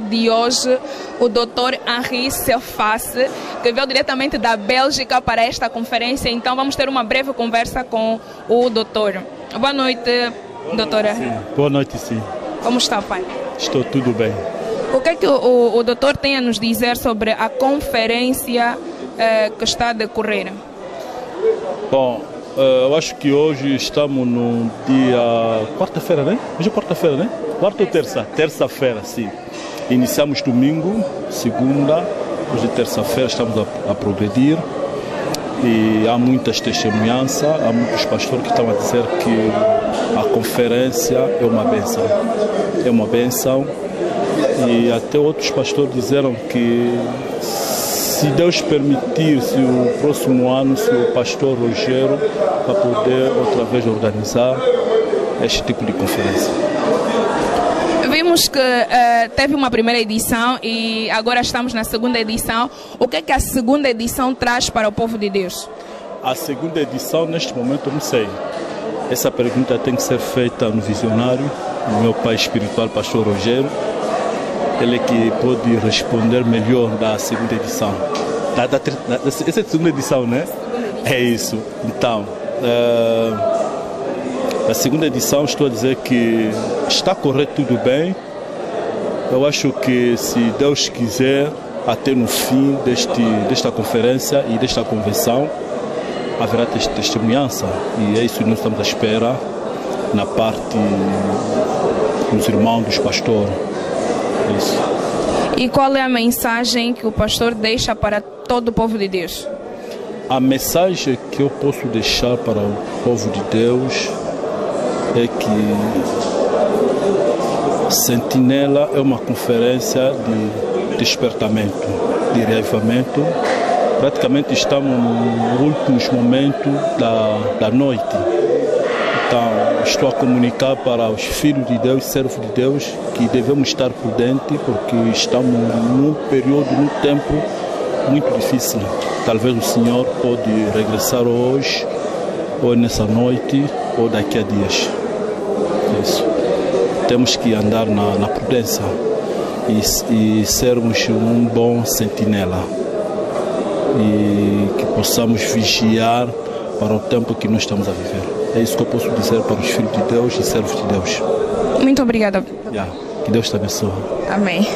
de hoje, o Dr. Henri Selface, que veio diretamente da Bélgica para esta conferência. Então vamos ter uma breve conversa com o doutor. Boa noite, doutora. Sim. Boa noite, sim. Como está, pai? Estou tudo bem. O que é que o doutor tem a nos dizer sobre a conferência que está a decorrer? Bom, eu acho que hoje estamos no dia quarta-feira, né? Hoje é quarta-feira, né? Quarta ou terça? Terça-feira, sim. Iniciamos domingo, segunda, hoje terça-feira estamos a progredir e há muitas testemunhanças, há muitos pastores que estão a dizer que a conferência é uma bênção. É uma bênção e até outros pastores disseram que se Deus permitir, se o próximo ano, se o pastor Rogério vai poder outra vez organizar este tipo de conferência. Vimos que teve uma primeira edição e agora estamos na segunda edição. O que é que a segunda edição traz para o povo de Deus? A segunda edição, neste momento, eu não sei. Essa pergunta tem que ser feita no visionário, no meu pai espiritual, pastor Rogério. Ele é que pode responder melhor da segunda edição. Essa é a segunda edição, né? É isso. Então, a segunda edição, estou a dizer que está a correr tudo bem. Eu acho que, se Deus quiser, até no fim desta conferência e desta convenção, haverá testemunhança. E é isso que nós estamos à espera na parte dos irmãos, dos pastores. É isso. E qual é a mensagem que o pastor deixa para todo o povo de Deus? A mensagem que eu posso deixar para o povo de Deus é que Sentinela é uma conferência de despertamento, de reavivamento. Praticamente estamos nos últimos momentos da noite. Então, estou a comunicar para os filhos de Deus, servos de Deus, que devemos estar prudentes, porque estamos num período, num tempo muito difícil. Talvez o Senhor pode regressar hoje, ou nessa noite, ou daqui a dias. Isso. Temos que andar na prudência e sermos um bom sentinela. E que possamos vigiar para o tempo que nós estamos a viver. É isso que eu posso dizer para os filhos de Deus e servos de Deus. Muito obrigada. Que Deus te abençoe. Amém.